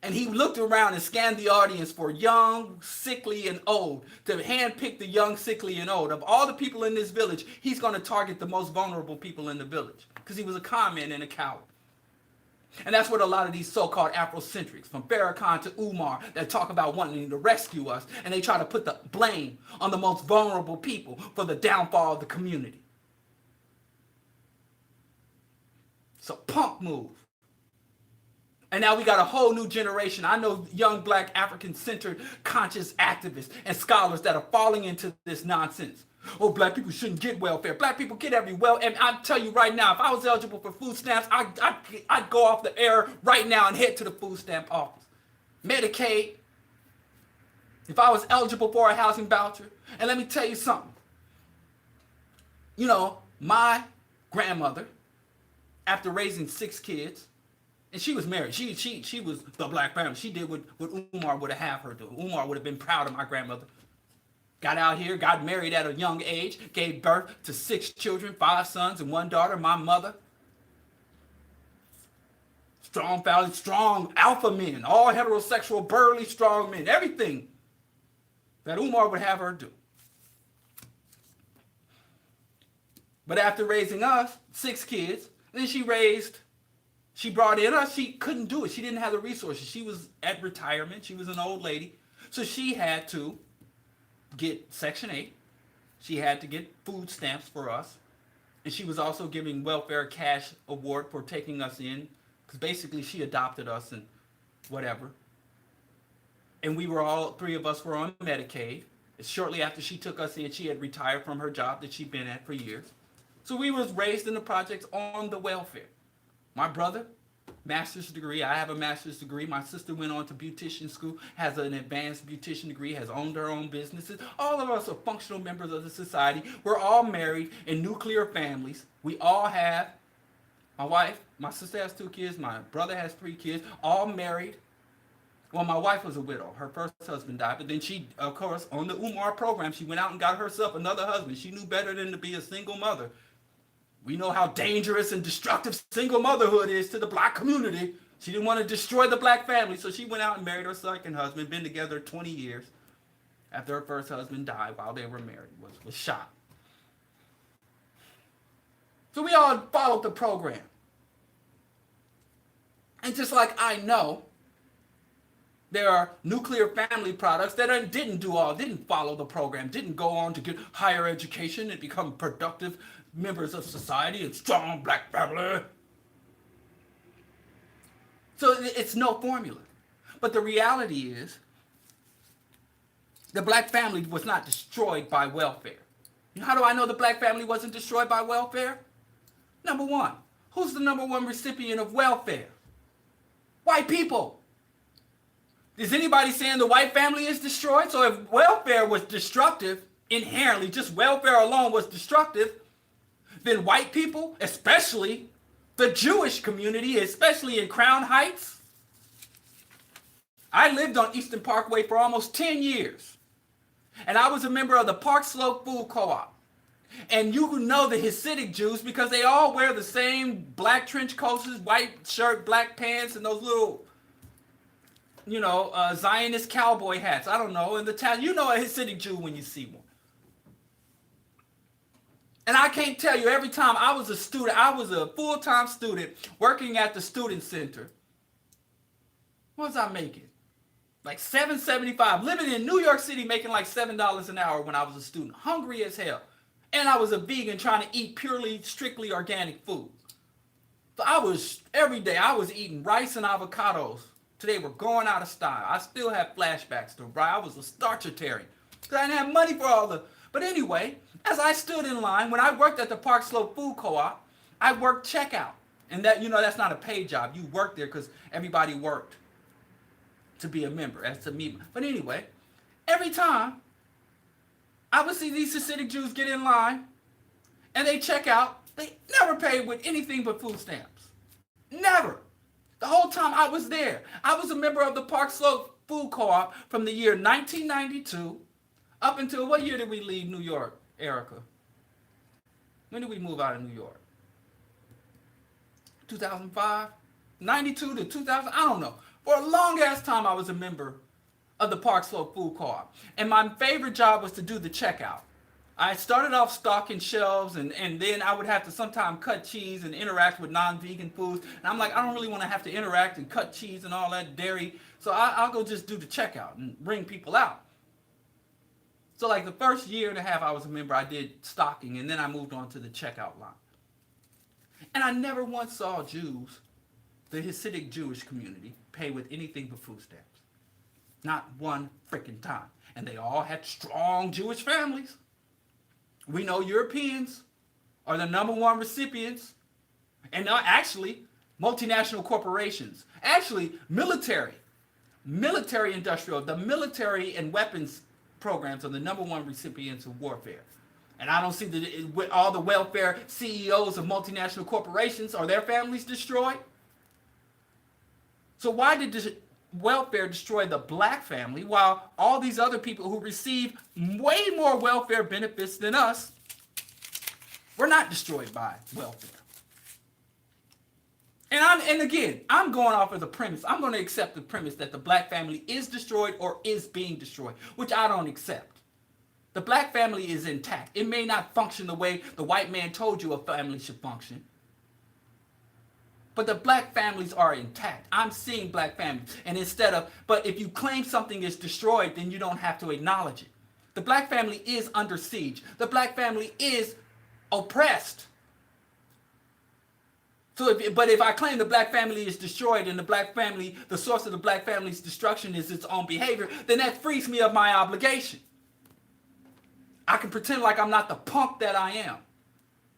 And he looked around and scanned the audience for young, sickly, and old, to handpick the young, sickly, and old. Of all the people in this village, he's going to target the most vulnerable people in the village because he was a con man and a coward. And that's what a lot of these so-called Afrocentrics, from Farrakhan to Umar, that talk about wanting to rescue us, and they try to put the blame on the most vulnerable people for the downfall of the community. It's a punk move. And now we got a whole new generation. I know young black African-centered conscious activists and scholars that are falling into this nonsense. Oh, black people shouldn't get welfare. Black people get every and I tell you right now, if I was eligible for food stamps, I'd go off the air right now and head to the food stamp office. Medicaid, if I was eligible for a housing voucher. And let me tell you something. My grandmother, after raising 6 kids, and she was married. She was the black family. She did what Umar would have her do. Umar would have been proud of my grandmother. Got out here, got married at a young age, gave birth to 6 children, 5 sons and 1 daughter. My mother. Strong family, strong alpha men, all heterosexual, burly, strong men. Everything that Umar would have her do. But after raising us, 6 kids, then she brought in us. She couldn't do it. She didn't have the resources. She was at retirement. She was an old lady. So she had to get Section 8. She had to get food stamps for us. And she was also giving welfare cash award for taking us in. Because basically she adopted us and whatever. And all 3 of us were on Medicaid. Shortly after she took us in, she had retired from her job that she'd been at for years. So we was raised in the projects on the welfare. My brother, master's degree. I have a master's degree. My sister went on to beautician school, has an advanced beautician degree, has owned her own businesses. All of us are functional members of the society. We're all married in nuclear families. We all have, my sister has 2 kids, my brother has 3 kids, all married. Well, my wife was a widow. Her first husband died, but then she, of course, on the Umar program, she went out and got herself another husband. She knew better than to be a single mother. We know how dangerous and destructive single motherhood is to the black community. She didn't want to destroy the black family, so she went out and married her second husband, been together 20 years after her first husband died while they were married, was shot. So we all followed the program. And just like I know, there are nuclear family products that didn't follow the program, didn't go on to get higher education and become productive members of society and strong black family. So it's no formula. But the reality is, the black family was not destroyed by welfare. How do I know the black family wasn't destroyed by welfare? Number 1, who's the number 1 recipient of welfare? White people. Is anybody saying the white family is destroyed? So if welfare was destructive, inherently, just welfare alone was destructive, then white people, especially the Jewish community, especially in Crown Heights. I lived on Eastern Parkway for almost 10 years. And I was a member of the Park Slope Food Co-op. And you know the Hasidic Jews because they all wear the same black trench coats, white shirt, black pants, and those little, Zionist cowboy hats. I don't know. In the town, you know a Hasidic Jew when you see one. And I can't tell you, every time I was a student, I was a full-time student working at the student center. What was I making? Like $7.75. Living in New York City, making like $7 an hour when I was a student. Hungry as hell. And I was a vegan trying to eat purely, strictly organic food. So every day I was eating rice and avocados. Today we're going out of style. I still have flashbacks to I was a starchitarian. Because I didn't have money for all the But anyway, as I stood in line, when I worked at the Park Slope Food Co-op, I worked checkout. And that, that's not a paid job. You work there because everybody worked to be a member. That's to me. But anyway, every time I would see these Hasidic Jews get in line and they check out, they never paid with anything but food stamps. Never. The whole time I was there. I was a member of the Park Slope Food Co-op from the year 1992 up until, what year did we leave New York, Erica? When did we move out of New York? 2005? 92 to 2000? I don't know. For a long ass time I was a member of the Park Slope Food Co-op. And my favorite job was to do the checkout. I started off stocking shelves, and then I would have to sometimes cut cheese and interact with non-vegan foods. And I'm like, I don't really want to have to interact and cut cheese and all that dairy. So I'll go just do the checkout and bring people out. So like the first year and a half I was a member, I did stocking, and then I moved on to the checkout line. And I never once saw Jews, the Hasidic Jewish community, pay with anything but food stamps. Not one freaking time. And they all had strong Jewish families. We know Europeans are the number one recipients. And now actually, multinational corporations. Actually, military industrial, the military and weapons programs are the number one recipients of warfare. And I don't see that with all the welfare CEOs of multinational corporations, are their families destroyed? So why did welfare destroy the black family while all these other people who receive way more welfare benefits than us were not destroyed by welfare? And again, I'm going off of the premise. I'm going to accept the premise that the black family is destroyed or is being destroyed, which I don't accept. The black family is intact. It may not function the way the white man told you a family should function, but the black families are intact. I'm seeing black families. And but if you claim something is destroyed, then you don't have to acknowledge it. The black family is under siege. The black family is oppressed. But if I claim the black family is destroyed and the source of the black family's destruction is its own behavior, then that frees me of my obligation. I can pretend like I'm not the punk that I am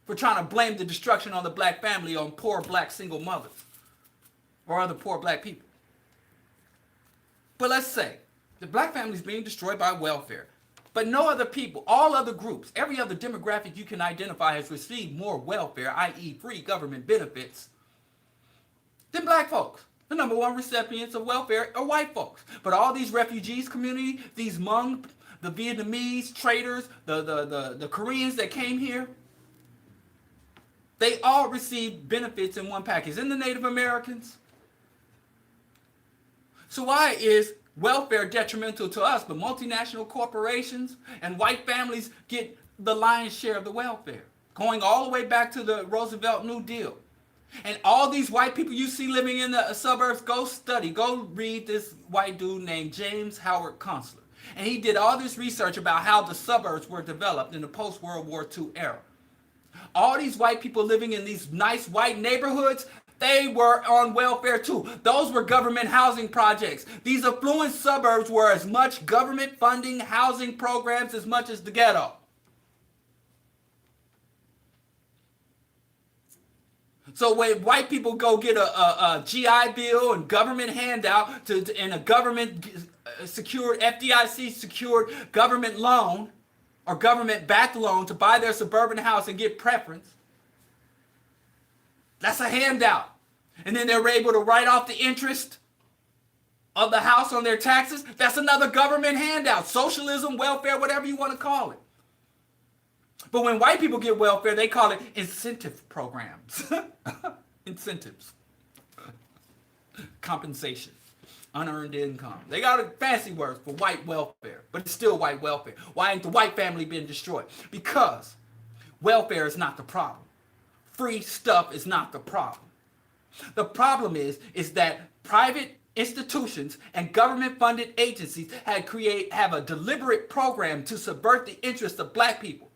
for trying to blame the destruction on the black family on poor black single mothers or other poor black people. But let's say the black family is being destroyed by welfare, but no other people, all other groups, every other demographic you can identify has received more welfare, i.e. free government benefits, than black folks. The number one recipients of welfare are white folks. But all these refugees community, these Hmong, the Vietnamese traders, the Koreans that came here, they all received benefits in one package. And the Native Americans. So why is welfare detrimental to us, but multinational corporations and white families get the lion's share of the welfare? Going all the way back to the Roosevelt New Deal. And all these white people you see living in the suburbs, go read this white dude named James Howard Kunstler. And he did all this research about how the suburbs were developed in the post-World War II era. All these white people living in these nice white neighborhoods, they were on welfare too. Those were government housing projects. These affluent suburbs were as much government funding housing programs as much as the ghetto. So when white people go get a GI Bill and government handout and a government secured, FDIC secured government loan or government backed loan to buy their suburban house and get preference, that's a handout. And then they're able to write off the interest of the house on their taxes. That's another government handout. Socialism, welfare, whatever you want to call it. But when white people get welfare, they call it incentive programs. Incentives. Compensation. Unearned income. They got a fancy word for white welfare, but it's still white welfare. Why ain't the white family been destroyed? Because welfare is not the problem. Free stuff is not the problem. The problem is that private institutions and government-funded agencies have a deliberate program to subvert the interests of black people.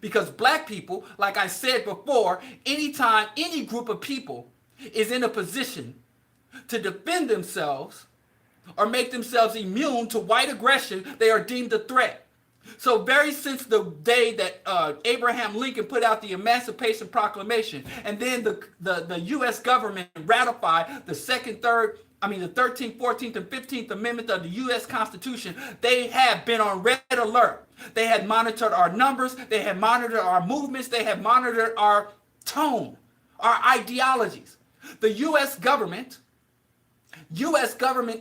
Because black people, like I said before, anytime any group of people is in a position to defend themselves or make themselves immune to white aggression, they are deemed a threat. So very since the day that Abraham Lincoln put out the Emancipation Proclamation, and then the U.S. government ratified the 13th, 14th, and 15th Amendment of the U.S. Constitution, they have been on red alert. They had monitored our numbers. They had monitored our movements. They had monitored our tone, our ideologies. The U.S. government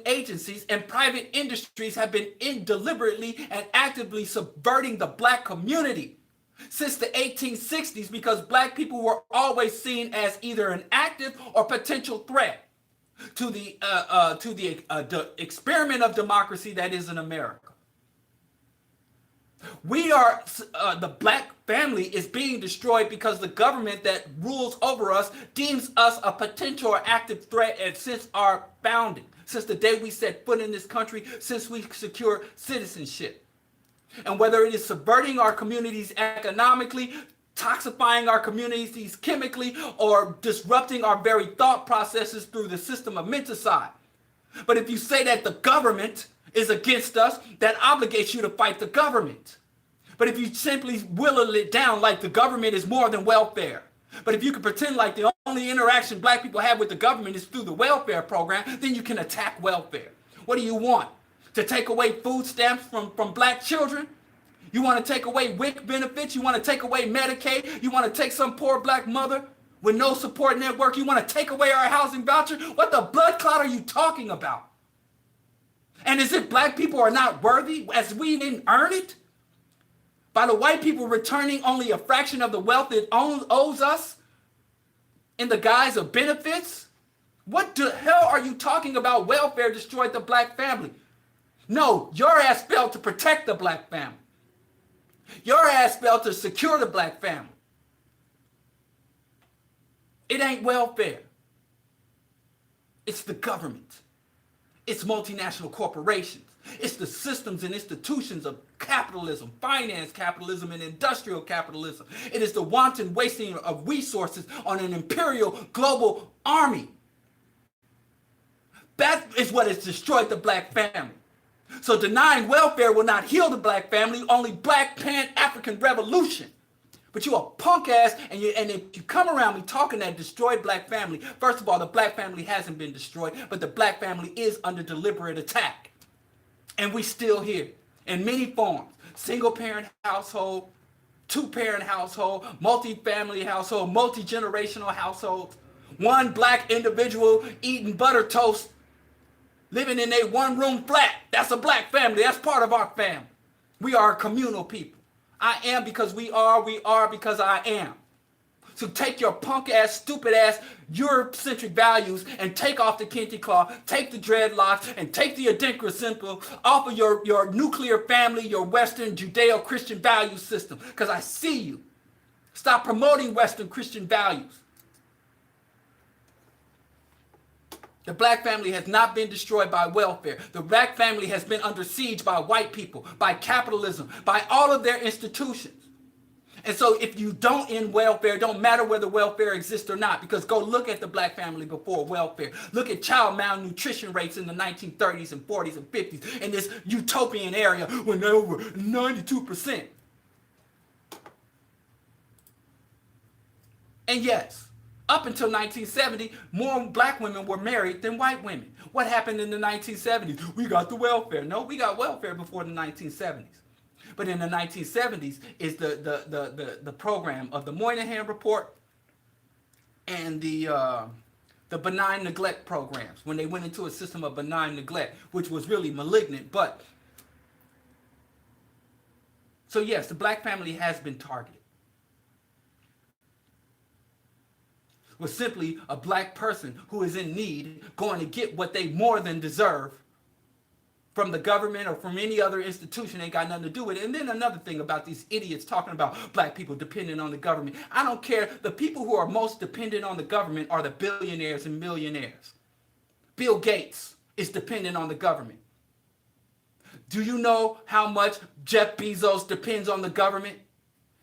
agencies and private industries have been deliberately and actively subverting the black community since the 1860s because black people were always seen as either an active or potential threat to the experiment of democracy that is in America. The black family is being destroyed because the government that rules over us deems us a potential or active threat since our founding, since the day we set foot in this country, since we secured citizenship. And whether it is subverting our communities economically, toxifying our communities chemically, or disrupting our very thought processes through the system of menticide. But if you say that the government is against us, that obligates you to fight the government. But if you simply will it down like the government is more than welfare, but if you can pretend like the only interaction black people have with the government is through the welfare program, then you can attack welfare. What do you want? To take away food stamps from black children? You want to take away WIC benefits? You want to take away Medicaid? You want to take some poor black mother with no support network? You want to take away our housing voucher? What the blood clot are you talking about? And is it black people are not worthy as we didn't earn it? By the white people returning only a fraction of the wealth it owes us in the guise of benefits? What the hell are you talking about? Welfare destroyed the black family. No, your ass failed to protect the black family. Your ass failed to secure the black family. It ain't welfare. It's the government. It's multinational corporations. It's the systems and institutions of capitalism, finance capitalism, and industrial capitalism. It is the wanton wasting of resources on an imperial global army. That is what has destroyed the black family. So denying welfare will not heal the black family, only black Pan-African revolution. But you a punk ass, and if you come around me talking that destroyed black family, first of all, the black family hasn't been destroyed, but the black family is under deliberate attack. And we still here in many forms. Single parent household, two-parent household, multi-family household, multi-generational households. One black individual eating butter toast, living in a one-room flat. That's a black family. That's part of our family. We are a communal people. I am because we are because I am. So take your punk ass, stupid ass, Eurocentric values and take off the kente cloth, take the dreadlocks, and take the adinkra symbol off of your nuclear family, your Western Judeo-Christian value system. Because I see you. Stop promoting Western Christian values. The black family has not been destroyed by welfare. The black family has been under siege by white people, by capitalism, by all of their institutions. And so if you don't end welfare, it don't matter whether welfare exists or not, because go look at the black family before welfare. Look at child malnutrition rates in the 1930s and 40s and 50s in this utopian area when they're over 92%. And yes, up until 1970, more black women were married than white women. What happened in the 1970s? We got the welfare. No, we got welfare before the 1970s. But in the 1970s is the program of the Moynihan Report and the benign neglect programs, when they went into a system of benign neglect, which was really malignant. But so yes, the black family has been targeted. Was simply a black person who is in need going to get what they more than deserve from the government or from any other institution. Ain't got nothing to do with it. And then another thing about these idiots talking about black people dependent on the government. I don't care. The people who are most dependent on the government are the billionaires and millionaires. Bill Gates is dependent on the government. Do you know how much Jeff Bezos depends on the government?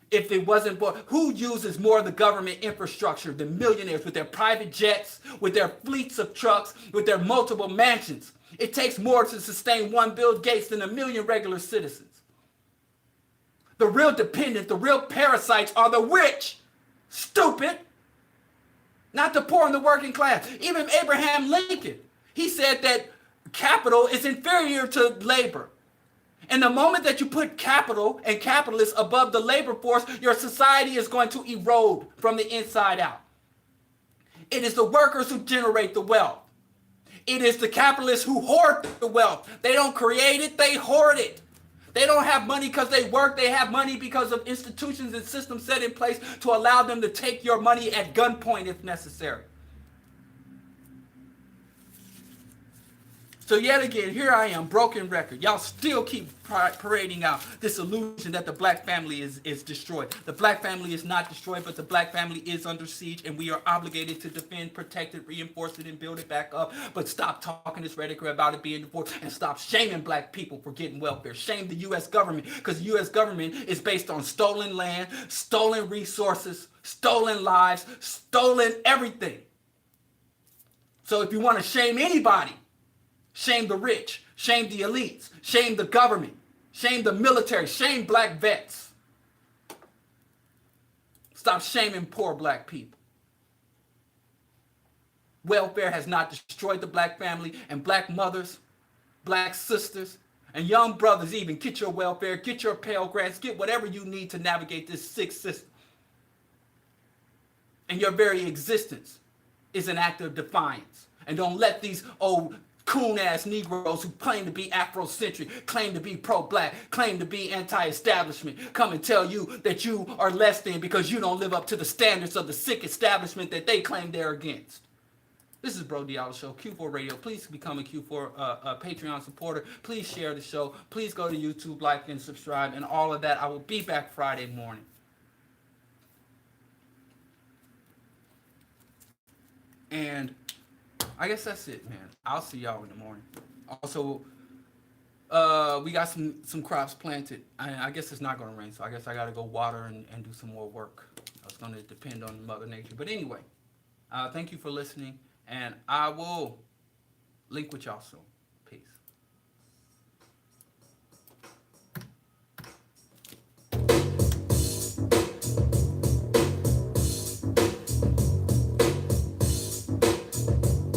If it wasn't for who uses more of the government infrastructure than millionaires with their private jets, with their fleets of trucks, with their multiple mansions? It takes more to sustain one Bill Gates than 1 million regular citizens. The real dependent, the real parasites are the rich. Stupid. Not the poor and the working class. Even Abraham Lincoln, he said that capital is inferior to labor. And the moment that you put capital and capitalists above the labor force, your society is going to erode from the inside out. It is the workers who generate the wealth. It is the capitalists who hoard the wealth. They don't create it, they hoard it. They don't have money because they work. They have money because of institutions and systems set in place to allow them to take your money at gunpoint if necessary. So yet again, here I am, broken record. Y'all still keep parading out this illusion that the black family is destroyed. The black family is not destroyed, but the black family is under siege, and we are obligated to defend, protect it, reinforce it, and build it back up. But stop talking this rhetoric about it being divorced, and stop shaming black people for getting welfare. Shame the U.S. government, because the U.S. government is based on stolen land, stolen resources, stolen lives, stolen everything. So if you want to shame anybody, shame the rich, shame the elites, shame the government, shame the military, shame black vets. Stop shaming poor black people. Welfare has not destroyed the black family, and black mothers, black sisters, and young brothers even, get your welfare, get your Pell Grants, get whatever you need to navigate this sick system. And your very existence is an act of defiance. And don't let these old coon-ass Negroes who claim to be Afrocentric, claim to be pro-black, claim to be anti-establishment, come and tell you that you are less than because you don't live up to the standards of the sick establishment that they claim they're against. This is Bro Diallo Show, Q4 Radio. Please become a Q4 Patreon supporter. Please share the show. Please go to YouTube, like, and subscribe, and all of that. I will be back Friday morning. And I guess that's it, man. I'll see y'all in the morning. Also, we got some crops planted. I guess it's not going to rain, so I guess I got to go water and do some more work. It's going to depend on Mother Nature. But anyway, thank you for listening, and I will link with y'all soon.